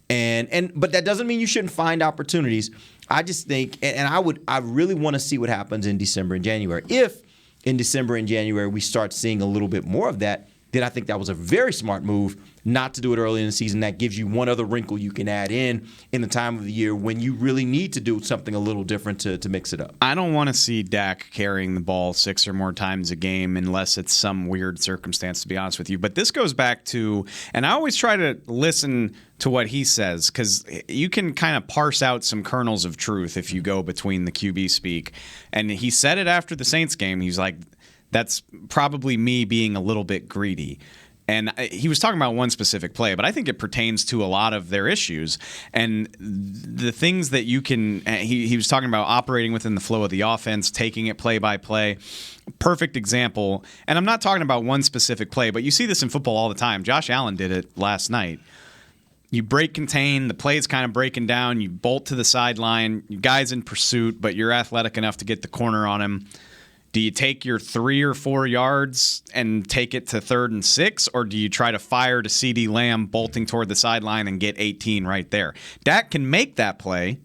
But that doesn't mean you shouldn't find opportunities. I just think, and I really want to see what happens in December and January. If in December and January we start seeing a little bit more of that, then I think that was a very smart move not to do it early in the season. That gives you one other wrinkle you can add in the time of the year when you really need to do something a little different to mix it up. I don't want to see Dak carrying the ball 6 or more times a game unless it's some weird circumstance, to be honest with you. But this goes back to, and I always try to listen to what he says because you can kind of parse out some kernels of truth if you go between the QB speak. And he said it after the Saints game. He's like, that's probably me being a little bit greedy. And he was talking about one specific play, but I think it pertains to a lot of their issues. And the things that you can he was talking about operating within the flow of the offense, taking it play by play. Perfect example. And I'm not talking about one specific play, but you see this in football all the time. Josh Allen did it last night. You break contain, the play's kind of breaking down, you bolt to the sideline, you guys in pursuit, but you're athletic enough to get the corner on him. Do you take your 3 or 4 yards and take it to 3rd and 6, or do you try to fire to CeeDee Lamb bolting toward the sideline and get 18 right there? Dak can make that play.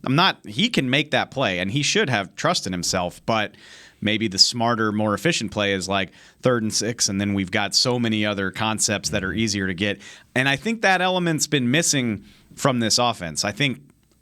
He can make that play, and he should have trust in himself, but maybe the smarter, more efficient play is like 3rd and 6, and then we've got so many other concepts that are easier to get. And I think that element's been missing from this offense. I think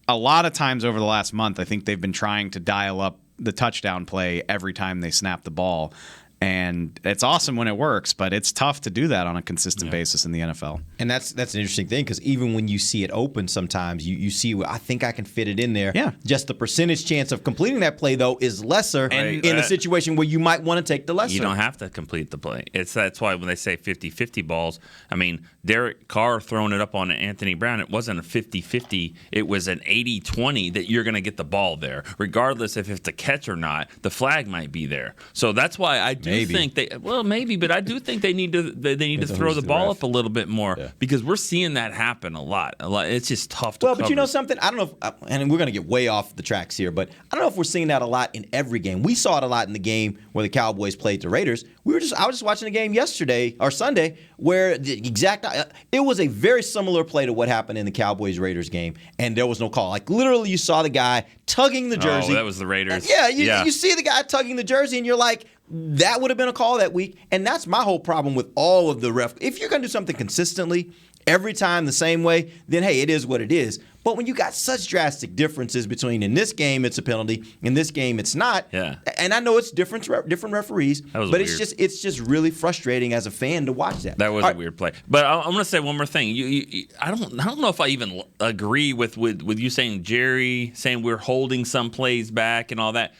a lot of times over the last month, I think they've been trying to dial up the touchdown play every time they snap the ball. And it's awesome when it works, but it's tough to do that on a consistent basis in the NFL. And that's an interesting thing because even when you see it open sometimes, you see, I think I can fit it in there. Yeah. Just the percentage chance of completing that play, though, is lesser in a situation where you might want to take the lesser. You don't have to complete the play. That's why when they say 50-50 balls, I mean, Derek Carr throwing it up on Anthony Brown, it wasn't a 50-50. It was an 80-20 that you're going to get the ball there. Regardless if it's a catch or not, the flag might be there. So that's why I do think but I do think they need to throw the ball up a little bit more because we're seeing that happen a lot. It's just tough to cover. But you know something? I don't know if, and we're going to get way off the tracks here, but I don't know if we're seeing that a lot in every game. We saw it a lot in the game where the Cowboys played the Raiders. I was just watching a game yesterday or Sunday where it was a very similar play to what happened in the Cowboys-Raiders game, and there was no call. Like, literally, you saw the guy tugging the jersey. Oh, that was the Raiders. You see the guy tugging the jersey, and you're like, that would have been a call that week. And that's my whole problem with all of the ref. If you're going to do something consistently, every time the same way, then, hey, it is what it is. But when you got such drastic differences between in this game it's a penalty, in this game it's not. Yeah. And I know it's different referees, but weird. it's just really frustrating as a fan to watch that. That was a weird play. But I'm going to say one more thing. I don't know if I even agree with you saying Jerry saying we're holding some plays back and all that.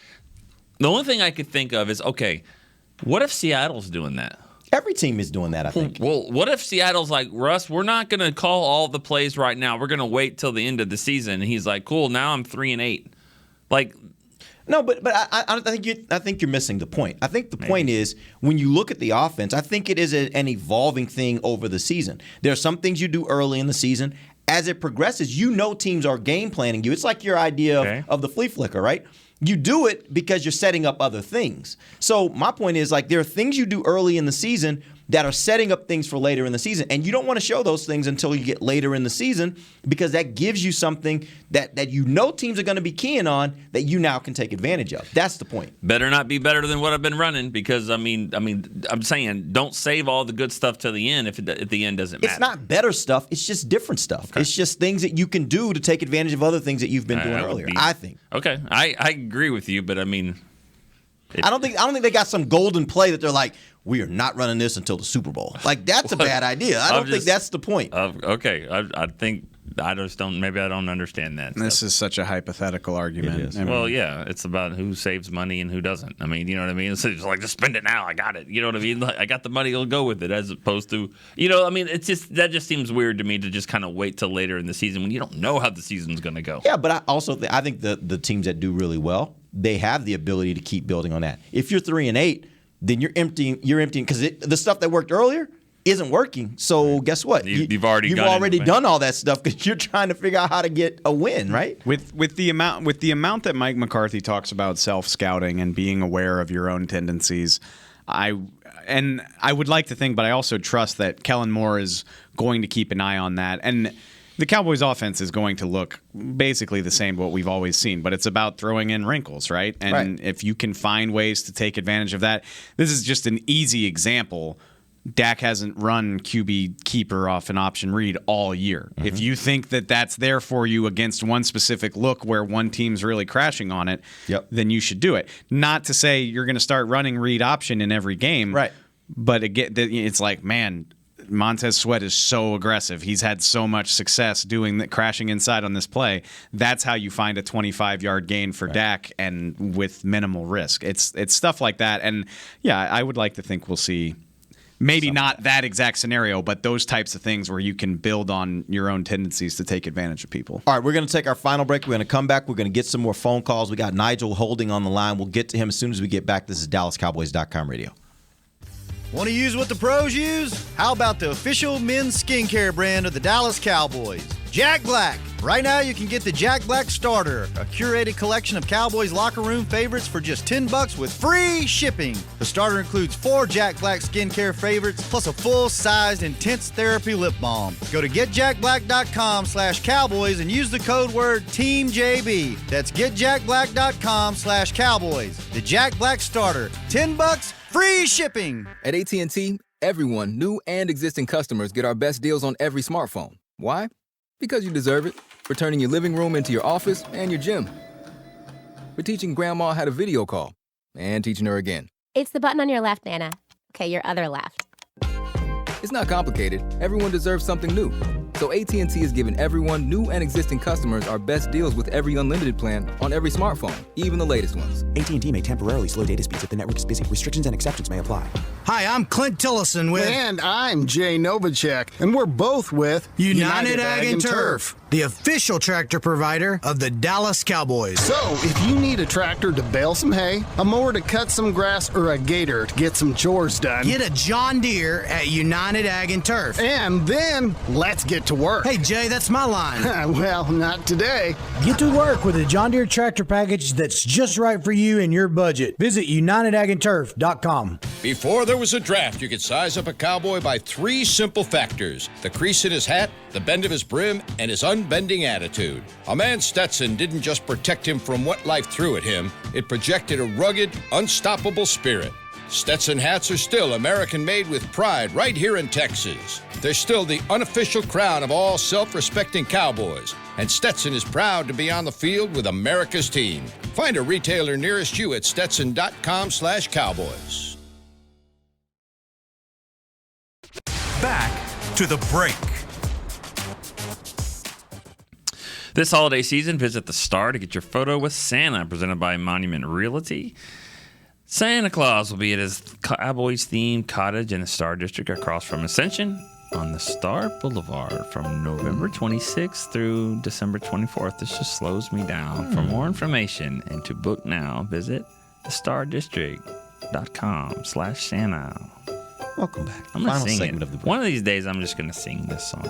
The only thing I could think of is, okay, what if Seattle's doing that? Every team is doing that, I think. Well, what if Seattle's like, Russ, we're not going to call all the plays right now. We're going to wait till the end of the season. And he's like, cool, now I'm 3-8. Like, no, but I think you're missing the point. I think the point is when you look at the offense, I think it is an evolving thing over the season. There are some things you do early in the season. As it progresses, teams are game planning you. It's like your idea of the flea flicker, right? You do it because you're setting up other things. So my point is, like, there are things you do early in the season that are setting up things for later in the season. And you don't want to show those things until you get later in the season because that gives you something that teams are going to be keying on that you now can take advantage of. That's the point. Better not be better than what I've been running because, I'm saying don't save all the good stuff to the end if the end doesn't matter. It's not better stuff. It's just different stuff. Okay. It's just things that you can do to take advantage of other things that you've been doing earlier, I think. Okay. I agree with you, but I don't think they got some golden play that they're like, we are not running this until the Super Bowl. Like, that's a bad idea. I don't think that's the point. Okay. I think I just don't. Maybe I don't understand that. This is such a hypothetical argument. It is. It's about who saves money and who doesn't. I mean, you know what I mean? It's like, just spend it now. I got it. You know what I mean? Like, I got the money. I'll go with it, as opposed to, it's just that just seems weird to me to just kind of wait till later in the season when you don't know how the seasson going to go. Yeah, but I think the teams that do really well, they have the ability to keep building on that. If you're 3-8, then you're emptying because the stuff that worked earlier isn't working. So guess what? You've already done all that stuff because you're trying to figure out how to get a win, right? With the amount that Mike McCarthy talks about self-scouting and being aware of your own tendencies, I would like to think, but I also trust that Kellen Moore is going to keep an eye on that. And the Cowboys' offense is going to look basically the same to what we've always seen, but it's about throwing in wrinkles, right? And if you can find ways to take advantage of that, this is just an easy example. Dak hasn't run QB keeper off an option read all year. Mm-hmm. If you think that that's there for you against one specific look where one team's really crashing on it, then you should do it. Not to say you're going to start running read option in every game, right? But again, it's like, man, Montez Sweat is so aggressive. He's had so much success doing that, crashing inside on this play. That's how you find a 25-yard gain for Dak and with minimal risk. It's stuff like that. And yeah, I would like to think we'll see maybe not that exact scenario, but those types of things where you can build on your own tendencies to take advantage of people. All right, we're going to take our final break. We're going to come back. We're going to get some more phone calls. We got Nigel Holding on the line. We'll get to him as soon as we get back. This is DallasCowboys.com radio. Want to use what the pros use? How about the official men's skincare brand of the Dallas Cowboys, Jack Black? Right now, you can get the Jack Black Starter, a curated collection of Cowboys locker room favorites for just $10 with free shipping. The starter includes 4 Jack Black skincare favorites, plus a full-sized intense therapy lip balm. Go to getjackblack.com/Cowboys and use the code word TEAMJB. That's getjackblack.com/Cowboys. The Jack Black Starter, $10, free shipping. At AT&T, everyone, new and existing customers, get our best deals on every smartphone. Why? Because you deserve it. For turning your living room into your office and your gym. For teaching Grandma how to video call. And teaching her again. It's the button on your left, Nana. Okay, your other left. It's not complicated. Everyone deserves something new. So AT&T is giving everyone, new and existing customers, our best deals with every unlimited plan on every smartphone, even the latest ones. AT&T may temporarily slow data speeds if the network is busy. Restrictions and exceptions may apply. Hi, I'm Clint Tillison with... And I'm Jay Novacek, and we're both with... United Ag and Turf. the official tractor provider of the Dallas Cowboys. So, if you need a tractor to bale some hay, a mower to cut some grass, or a gator to get some chores done, get a John Deere at United Ag and Turf. And then, let's get to work. Hey, Jay, that's my line. Well, not today. Get to work with a John Deere tractor package that's just right for you and your budget. Visit UnitedAgAndTurf.com. Before there was a draft, you could size up a cowboy by 3 simple factors: the crease in his hat, the bend of his brim, and his unbending attitude. A man Stetson didn't just protect him from what life threw at him, it projected a rugged, unstoppable spirit. Stetson hats are still American-made with pride right here in Texas. They're still the unofficial crown of all self-respecting cowboys, and Stetson is proud to be on the field with America's team. Find a retailer nearest you at stetson.com/cowboys. Back to the break. This holiday season, visit the Star to get your photo with Santa, presented by Monument Realty. Santa Claus will be at his Cowboys-themed cottage in the Star District across from Ascension on the Star Boulevard from November 26th through December 24th. This just slows me down. For more information and to book now, visit thestardistrict.com/Santa. Welcome back. I'm going to sing segment it. of the break. One of these days, I'm just going to sing this song.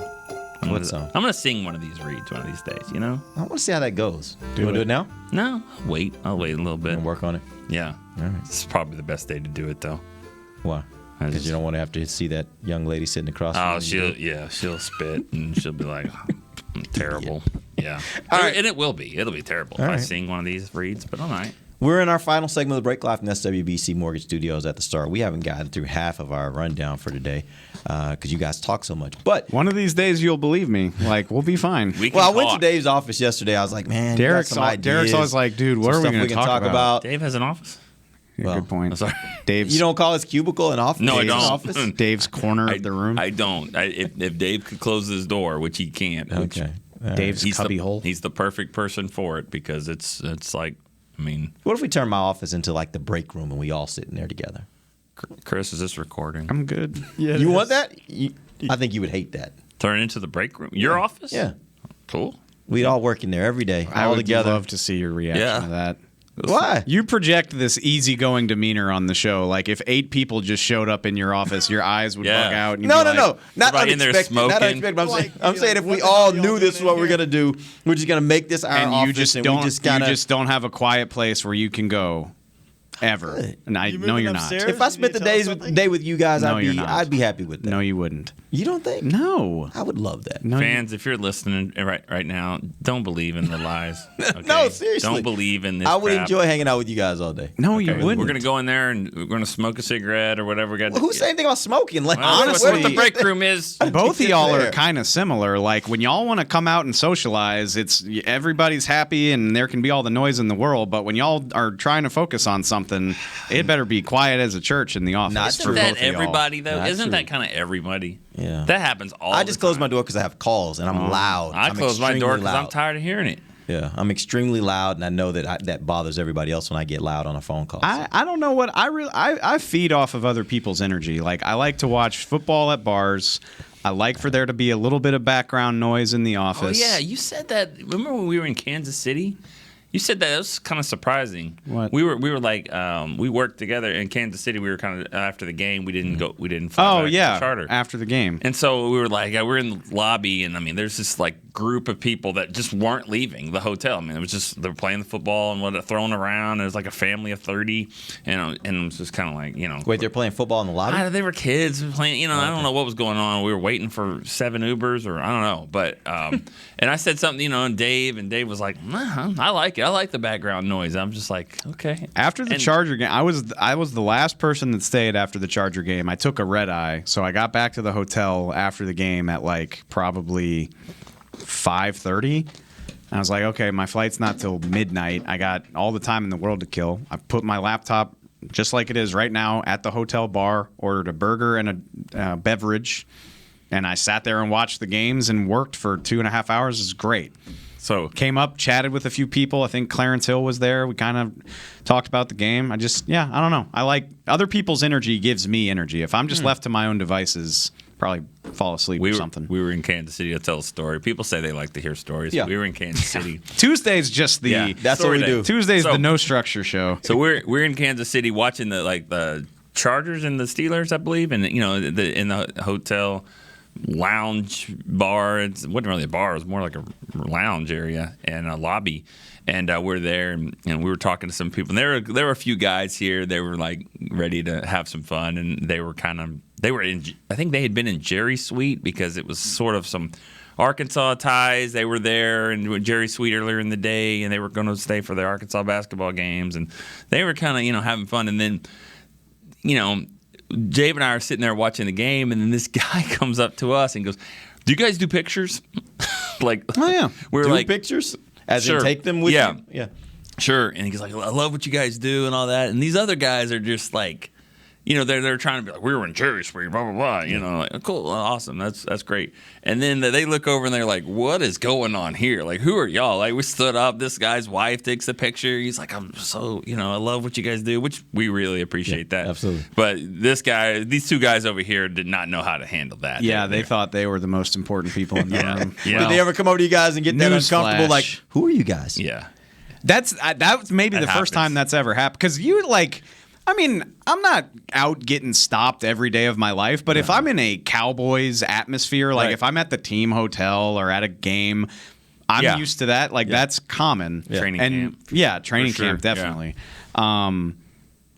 What song? I'm going to sing one of these reads one of these days, you know? I want to see how that goes. Do you want to do it now? No, wait. I'll wait a little bit. And work on it? Yeah. All right. It's probably the best day to do it, though. Why? Because you don't want to have to see that young lady sitting across from you. She'll spit and she'll be like, I'm terrible. Yeah. All right. And it will be. It'll be terrible if I sing one of these reads, but all right. We're in our final segment of the break, live from SWBC Mortgage Studios at the Star. We haven't gotten through half of our rundown for today because you guys talk so much. But one of these days, you'll believe me. Like, we'll be fine. I went to Dave's office yesterday. I was like, man, Derek's always like, dude, what are we going to talk about? Dave has an office. Yeah, good point. I'm sorry. Dave's. You don't call his cubicle an office? No, I Dave's don't. Office? Dave's corner of the room. I don't. If Dave could close his door, which he can't. Okay. Dave's cubby hole. He's the perfect person for it because it's like, I mean. What if we turn my office into like the break room and we all sit in there together? Chris, is this recording? I'm good. Yeah. You want that? I think you would hate that. Turn it into the break room? Your office? Yeah. Cool. We'd all work in there every day, I all would together. love to see your reaction to that. Why? You project this easygoing demeanor on the show. Like if 8 people just showed up in your office, your eyes would bug out. And you'd No. be like, Not Everybody in there unexpected. Not smoking. unexpected. I'm saying if we all knew this is what we're going to do, we're just going to make this our and office. you just and don't. we just kinda, You just don't have a quiet place where you can go, ever. And I know you're not. If I spent the day with you guys, No, I'd you're not. be happy with that. No, you wouldn't. You don't think? No. I would love that. No, Fans, if you're listening right now, don't believe in the lies. Okay? No, seriously. Don't believe in this. I would crap. enjoy hanging out with you guys all day. No, you wouldn't. We're gonna go in there and we're gonna smoke a cigarette or whatever we got. Well, who's saying anything about smoking? Like, Well, that's honestly, what the break room is. Both of y'all there. are kind of similar. Like when y'all want to come out and socialize, it's everybody's happy and there can be all the noise in the world. But when y'all are trying to focus on something, it better be quiet as a church in the office. Isn't that everybody though? Not Isn't true. that kind of everybody? Yeah. That happens all. I just close my door because I have calls and I'm loud. I I'm close my door extremely because I'm loud. tired of hearing it. Yeah, I'm extremely loud, and I know that that bothers everybody else when I get loud on a phone call. I don't know what I feed off of other people's energy. Like I like to watch football at bars. I like for there to be a little bit of background noise in the office. Oh yeah, you said that. Remember when we were in Kansas City? You said that. It was kind of surprising. What? We were like we worked together in Kansas City. We were kind of after the game. We didn't fly back to the charter after the game. And so we were like, we're in the lobby, and I mean, there's this like group of people that just weren't leaving the hotel. I mean, it was just they were playing the football and throwing around. It was like a family of 30, and it was just kind of like Wait, they're playing football in the lobby? they were kids playing. I don't know what was going on. We were waiting for 7 Ubers, or I don't know. But and I said something, and Dave was like, I like it. I like the background noise. I'm just like, okay. After the Charger game, I was the last person that stayed after the Charger game. I took a red eye, so I got back to the hotel after the game at like probably 5:30. I was like, okay, my flight's not till midnight. I got all the time in the world to kill. I put my laptop just like it is right now at the hotel bar, ordered a burger and a beverage, and I sat there and watched the games and worked for 2.5 hours. It was great. So came up, chatted with a few people. I think Clarence Hill was there. We kind of talked about the game. I don't know. I like other people's energy gives me energy. If I'm just left to my own devices, probably fall asleep or something. We were in Kansas City. I'll tell a story. People say they like to hear stories. Yeah. We were in Kansas City. Tuesday's just the that's what we do. Tuesday's the no structure show. So we're in Kansas City watching the Chargers and the Steelers, I believe, and in the hotel lounge bar. It wasn't really a bar; it was more like a lounge area and a lobby. And we're there, and we were talking to some people. And there were a few guys here. They were like ready to have some fun, and they were in. I think they had been in Jerry's suite because it was sort of some Arkansas ties. They were there and with Jerry's suite earlier in the day, and they were going to stay for the Arkansas basketball games, and they were kind of having fun. And then, Dave and I are sitting there watching the game, and then this guy comes up to us and goes, "Do you guys do pictures?" Like, oh yeah, we're like pictures. As sure. in take them with you? Yeah. Sure. And he's like, I love what you guys do and all that. And these other guys are just like, they're trying to be like, we were in Jerry's suite, blah, blah, blah. Like, cool, awesome. That's great. And then they look over and they're like, what is going on here? Like, who are y'all? Like, we stood up. This guy's wife takes the picture. He's like, I'm so, I love what you guys do, which we really appreciate that. Absolutely. But these two guys over here did not know how to handle that. Yeah, they thought they were the most important people in the room. Yeah. Did they ever come over to you guys and get that uncomfortable? Like, who are you guys? Yeah. That's maybe the first time that's ever happened. Because I'm not out getting stopped every day of my life, but if I'm in a Cowboys atmosphere, like if I'm at the team hotel or at a game, I'm used to that. Like that's common. Yeah. Training camp. Yeah, training camp, definitely. Yeah.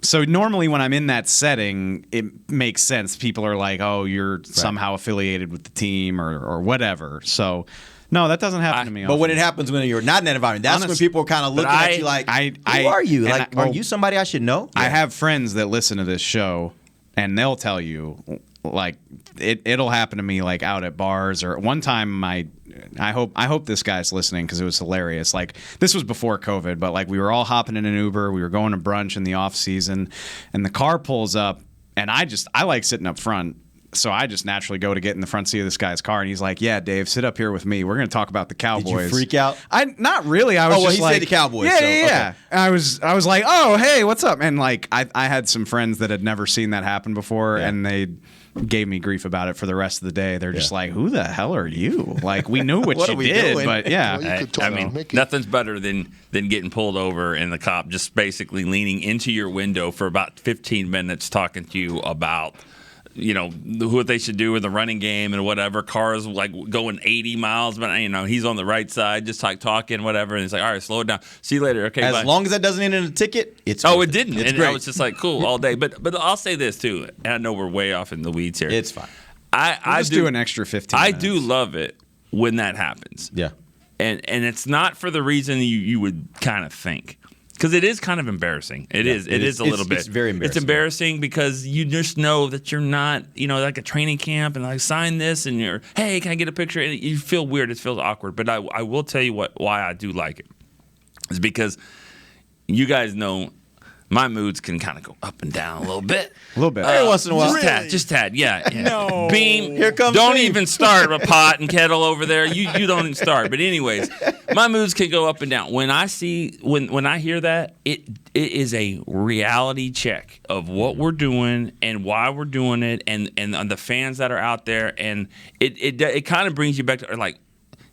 So normally when I'm in that setting, it makes sense. People are like, oh, you're somehow affiliated with the team or whatever. So no, that doesn't happen to me. But when it happens when you're not in that environment, that's when people are kind of looking at you like, who are you? Like, are you somebody I should know? I have friends that listen to this show, and they'll tell you, like, it'll happen to me, like, out at bars. Or one time, I hope this guy's listening because it was hilarious. Like, this was before COVID, but, like, we were all hopping in an Uber. We were going to brunch in the off season, and the car pulls up, and I like sitting up front. So I just naturally go to get in the front seat of this guy's car, and he's like, "Yeah, Dave, sit up here with me. We're going to talk about the Cowboys." Did you freak out? Not really. I was just he like, said the Cowboys. Yeah, so, yeah. okay. And I was like, "Oh, hey, what's up?" And like, I had some friends that had never seen that happen before, and they gave me grief about it for the rest of the day. They're just like, "Who the hell are you?" Like, we knew what you did, doing? But yeah, well, I mean, nothing's better than getting pulled over and the cop just basically leaning into your window for about 15 minutes talking to you about what they should do with the running game and whatever. Cars like going 80 miles, but he's on the right side, just like talking, whatever. And it's like, all right, slow it down. See you later. Okay, as long as that doesn't end in a ticket, it's it didn't. It's and great. I was just like, cool, all day. But I'll say this too, and I know we're way off in the weeds here. It's fine. I do an extra 15 I minutes. do love it when that happens. Yeah, and it's not for the reason you would kind of think. Because it is kind of embarrassing. It is a little bit. It's very embarrassing. It's embarrassing because you just know that you're not, like a training camp and like sign this and you're, hey, can I get a picture? And you feel weird. It feels awkward. But I will tell you why I do like it. It's because you guys know my moods can kind of go up and down a little bit. A little bit. Every once in a while. Just tad. Yeah. No. Beam. Here comes Don't Beam. even start a pot and kettle over there. You don't even start. But anyways, my moods can go up and down. When I hear that, it is a reality check of what we're doing and why we're doing it and the fans that are out there. And it kind of brings you back to like,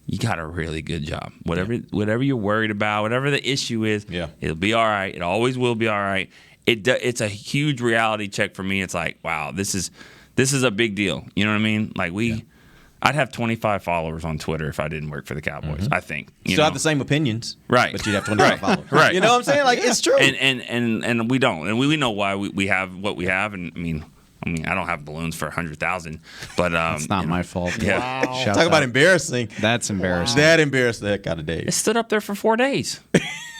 you got a really good job. Whatever you're worried about, whatever the issue is, it'll be all right. It always will be all right. It's a huge reality check for me. It's like, wow, this is a big deal. You know what I mean? Like I'd have 25 followers on Twitter if I didn't work for the Cowboys. Mm-hmm. I think. Still have the same opinions, right? But you'd have 25 followers, right? You know what I'm saying? Like it's true. And we don't, and we know why we have what we have, and I mean, I don't have balloons for 100,000, but it's not my fault. Yeah. Wow. Talk about embarrassing. That's embarrassing. That embarrassed the heck out of Dave. It stood up there for 4 days.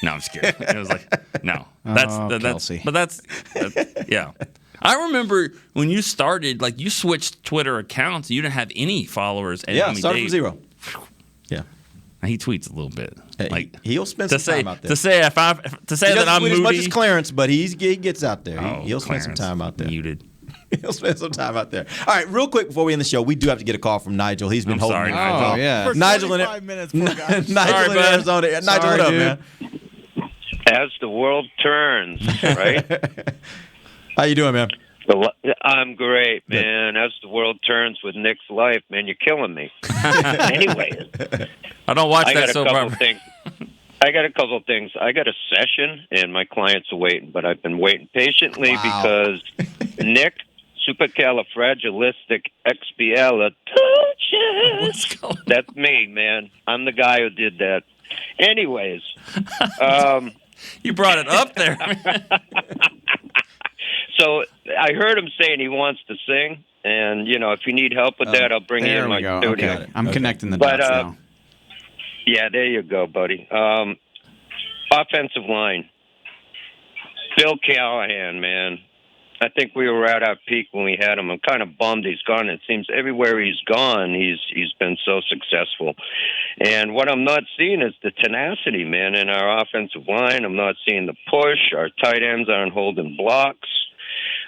No, I'm just kidding. It was like, no, Kelsey. that's yeah. I remember when you started, like you switched Twitter accounts. You didn't have any followers. And started from zero. Yeah. He tweets a little bit. Like he'll spend some time out there. To say that I'm moody. As much as Clarence, but he gets out there. He'll spend some Clarence, time out there. Muted. He'll spend some time out there. All right, real quick before we end the show, we do have to get a call from Nigel. He's been holding. Sorry, Nigel. Oh yeah, For Nigel in 25 minutes, poor guy. Nigel in Arizona. Nigel, what up, man? As the world turns, right? How you doing, man? I'm great, man. As the world turns with Nick's life, man, you're killing me. Anyways, I don't watch that so soap opera. opera. I got a couple of things. I got a session, and my clients are waiting, but I've been waiting patiently because Nick, supercalifragilisticexpialidocious. That's me, man. I'm the guy who did that. Anyways. You brought it up there. So I heard him saying he wants to sing, and, if you need help with that, I'll bring you in my studio. Okay. I'm connecting the dots now. Yeah, there you go, buddy. Offensive line. Bill Callahan, man. I think we were at our peak when we had him. I'm kind of bummed he's gone. It seems everywhere he's gone, he's been so successful. And what I'm not seeing is the tenacity, man, in our offensive line. I'm not seeing the push. Our tight ends aren't holding blocks.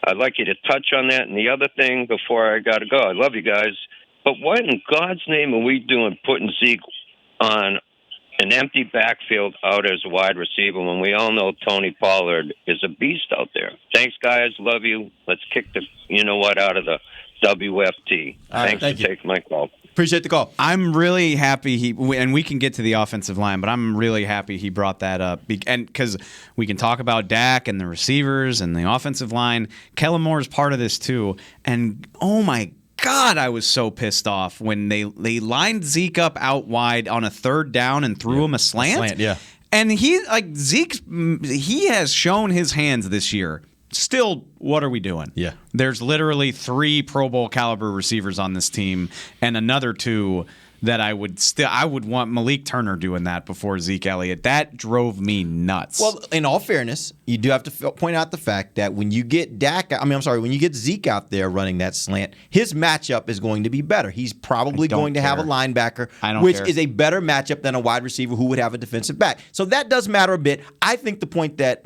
I'd like you to touch on that. And the other thing before I got to go, I love you guys, but what in God's name are we doing putting Zeke on an empty backfield out as a wide receiver when we all know Tony Pollard is a beast out there? Thanks, guys. Love you. Let's kick the out of the WFT. Thanks for taking my call. Appreciate the call. I'm really happy and we can get to the offensive line, but I'm really happy he brought that up. And because we can talk about Dak and the receivers and the offensive line. Kellen Moore is part of this too. And oh my God, I was so pissed off when they lined Zeke up out wide on a third down and threw him a slant. Yeah. And he has shown his hands this year. Still, what are we doing? Yeah. There's literally 3 Pro Bowl caliber receivers on this team and another 2 that I would want Malik Turner doing that before Zeke Elliott. That drove me nuts. Well, in all fairness, you do have to point out the fact that when you get when you get Zeke out there running that slant, his matchup is going to be better. He's probably going to have a linebacker, which is a better matchup than a wide receiver who would have a defensive back. So that does matter a bit. I think the point that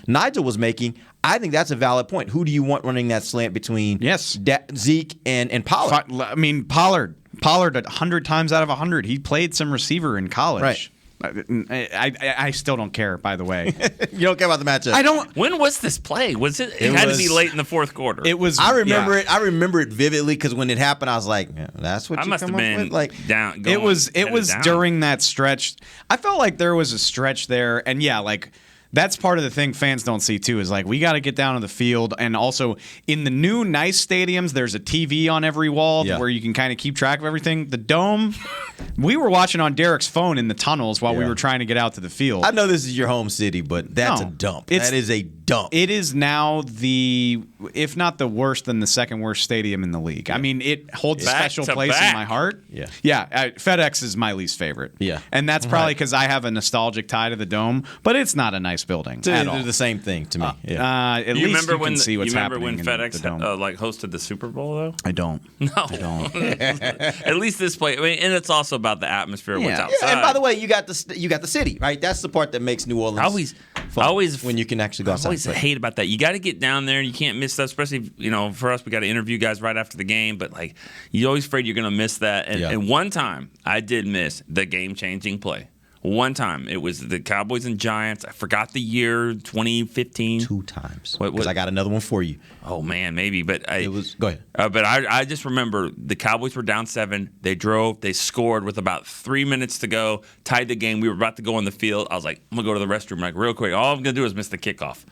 Nigel was making, I think that's a valid point. Who do you want running that slant between Zeke and Pollard? Pollard 100 times out of 100. He played some receiver in college. Right. I still don't care, by the way. You don't care about the matchup. I don't. When was this play? Was it? It had to be late in the fourth quarter. It was. I remember it. I remember it vividly because when it happened, I was like, "That's what I you must come have up been with." Like, down. It was during that stretch. I felt like there was a stretch there, and that's part of the thing fans don't see too is we got to get down to the field, and also in the new nice stadiums there's a TV on every wall where you can kind of keep track of everything. The Dome, we were watching on Derek's phone in the tunnels while we were trying to get out to the field. I know this is your home city, but that's a dump. That is a dump. It is now if not the worst, then the second worst stadium in the league. I mean, it holds a special place in my heart. FedEx is my least favorite. Yeah, and that's probably because I have a nostalgic tie to the Dome, but it's not a nice building at all. They're the same thing to me. At least you can see what's happening. You remember when FedEx hosted the Super Bowl though? I don't. No, I don't. At least this place. I mean, and it's also about the atmosphere. What's outside. Yeah, and by the way, you got the city, right? That's the part that makes New Orleans. Always when you can actually go outside. I always hate about that. You got to get down there. You can't miss that, especially for us. We got to interview guys right after the game, but you're always afraid you're going to miss that. And one time I did miss the game-changing play. One time. It was the Cowboys and Giants. I forgot the year, 2015. 2 times. Because I got another one for you. Oh, man, maybe. But go ahead. But I just remember the Cowboys were down 7. They drove. They scored with about 3 minutes to go. Tied the game. We were about to go on the field. I was like, I'm going to go to the restroom real quick. All I'm going to do is miss the kickoff.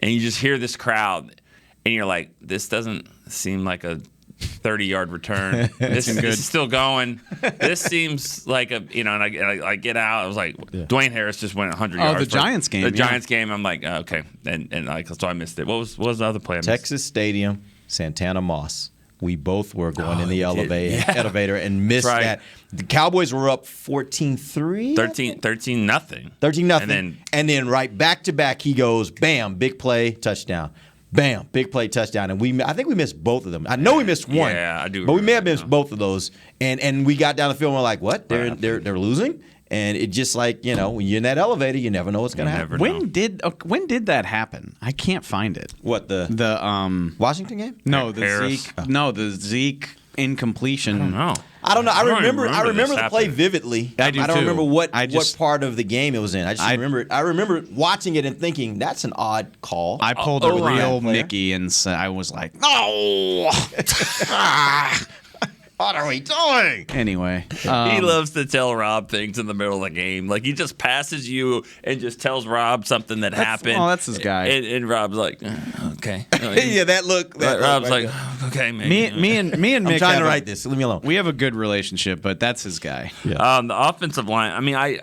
And you just hear this crowd. And you're like, this doesn't seem like a 30-yard return. This is still going. This seems like and I get out. I was like, Dwayne Harris just went 100 yards. Oh, the Giants game. The Giants game. I'm like, okay. And so I missed it. What was the other play I missed? Texas Stadium, Santana Moss. We both were going in the elevator and missed that. The Cowboys were up 14-3? 13-0. 13-0. And then right back to back, he goes, bam, big play, touchdown. Bam, big play, touchdown. And I think we missed both of them. I know we missed one. Yeah, I do. But we may have missed both of those. And we got down the field and we're like, what? They're losing? And it just when you're in that elevator, you never know what's going to happen. When did that happen? I can't find it. What, the Washington game? No, the Zeke. No, the Zeke. incompletion. I don't know. I remember this the play vividly. I don't remember what part of the game it was in. I remember watching it and thinking that's an odd call. I pulled a real Mickey and I was like, no. What are we doing? Anyway, he loves to tell Rob things in the middle of the game. Like he just passes you and just tells Rob something that happened. Well, that's his guy. And Rob's like, okay. Yeah, that look. Rob's right like, okay, man. Me and Mick. I'm trying to write this. Leave me alone. We have a good relationship, but that's his guy. Yeah. The offensive line. I mean,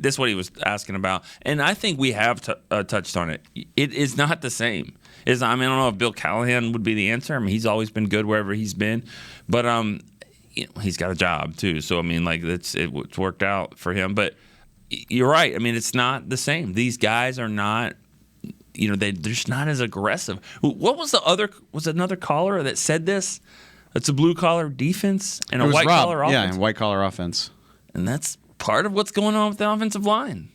this is what he was asking about, and I think we have touched on it. It is not the same. I don't know if Bill Callahan would be the answer. I mean, he's always been good wherever he's been, but he's got a job too. So I mean, like it's worked out for him. But you're right. I mean, it's not the same. These guys are not. They're just not as aggressive. What was the other? Was it another caller that said this? It's a blue collar defense and a white collar offense. Yeah, and white collar offense, and that's part of what's going on with the offensive line.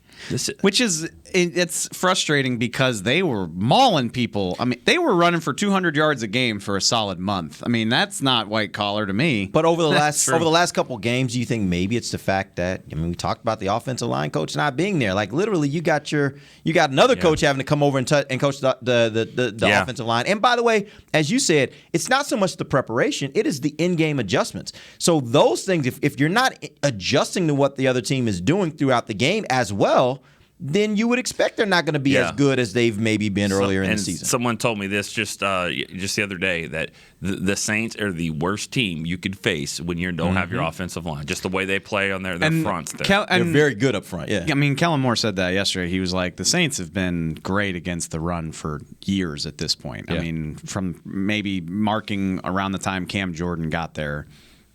Which is it's frustrating because they were mauling people. I mean, they were running for 200 yards a game for a solid month. I mean, that's not white collar to me. But over the last couple games, do you think maybe it's the fact that we talked about the offensive line coach not being there? Like literally, you got another coach having to come over and coach the offensive line. And by the way, as you said, it's not so much the preparation; it is the in-game adjustments. So those things, if you're not adjusting to what the other team is doing throughout the game as well, then you would expect they're not going to be as good as they've maybe been earlier in the season. Someone told me this just the other day that the Saints are the worst team you could face when you don't have your offensive line. Just the way they play on their fronts. They're very good up front. Yeah, I mean, Kellen Moore said that yesterday. He was like, the Saints have been great against the run for years at this point. Yeah. I mean, from maybe marking around the time Cam Jordan got there,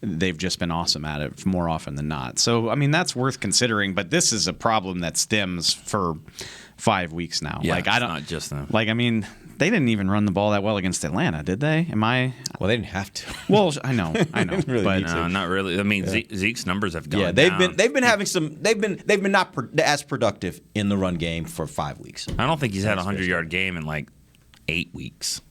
they've just been awesome at it more often than not. So, I mean, that's worth considering, but this is a problem that stems for 5 weeks now. Yeah, not just them. Like, I mean, they didn't even run the ball that well against Atlanta, did they? Well, they didn't have to. Well, I know. Really but no, not really. I mean, Zeke's numbers have gone down. They've been having some. They've been not as productive in the run game for 5 weeks. I don't think he's had a 100-yard game in like 8 weeks.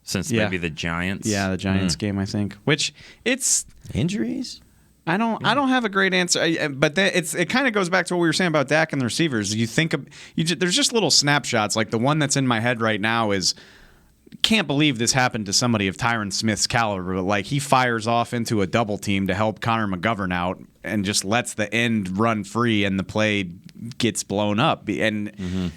Since maybe the Giants. Yeah, the Giants game, I think. Which it's injuries. I don't have a great answer, but it kind of goes back to what we were saying about Dak and the receivers. You think there's just little snapshots. Like the one that's in my head right now is, can't believe this happened to somebody of Tyron Smith's caliber. But like he fires off into a double team to help Connor McGovern and just lets the end run free, and the play gets blown up. And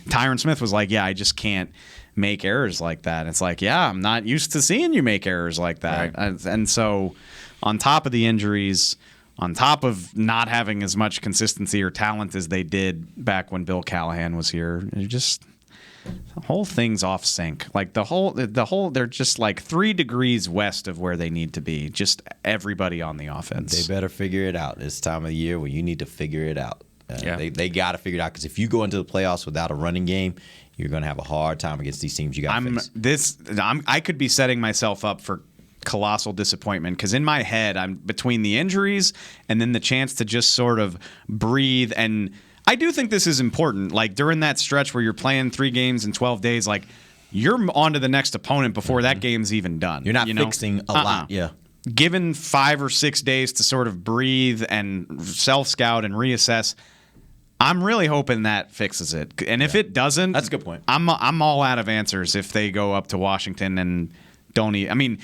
Tyron Smith was like, "Yeah, I just can't make errors like that." And it's like, yeah, I'm not used to seeing you make errors like that. Right. And so on top of the injuries, on top of not having as much consistency or talent as they did back when Bill Callahan was here, the whole thing's off sync. Like the whole they're just like 3 degrees west of where they need to be. Just everybody on the offense. They better figure it out. It's time of the year where you need to figure it out. They got to figure it out, because if you go into the playoffs without a running game, you're going to have a hard time against these teams you got to face. I could be setting myself up for colossal disappointment, because in my head, I'm between the injuries and then the chance to just sort of breathe. And I do think this is important. Like during that stretch where you're playing 3 games in 12 days, like you're on to the next opponent before that game's even done. You're not fixing a lot. Yeah. Given 5 or 6 days to sort of breathe and self-scout and reassess, I'm really hoping that fixes it. And if it doesn't, that's a good point. I'm all out of answers if they go up to Washington and don't I mean,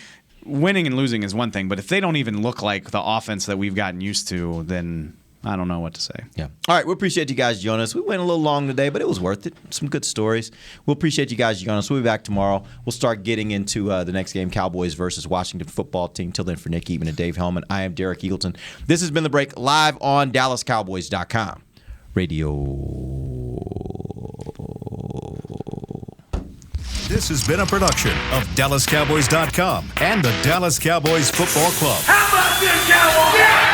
winning and losing is one thing, but if they don't even look like the offense that we've gotten used to, then I don't know what to say. Yeah. All right. We appreciate you guys joining us. We went a little long today, but it was worth it. Some good stories. We'll appreciate you guys joining us. We'll be back tomorrow. We'll start getting into the next game, Cowboys versus Washington football team. Till then, for Nick Eatman and Dave Hellman, I am Derek Eagleton. This has been The Break, live on DallasCowboys.com. Radio. This has been a production of DallasCowboys.com and the Dallas Cowboys Football Club. How about this, Cowboys? Yeah!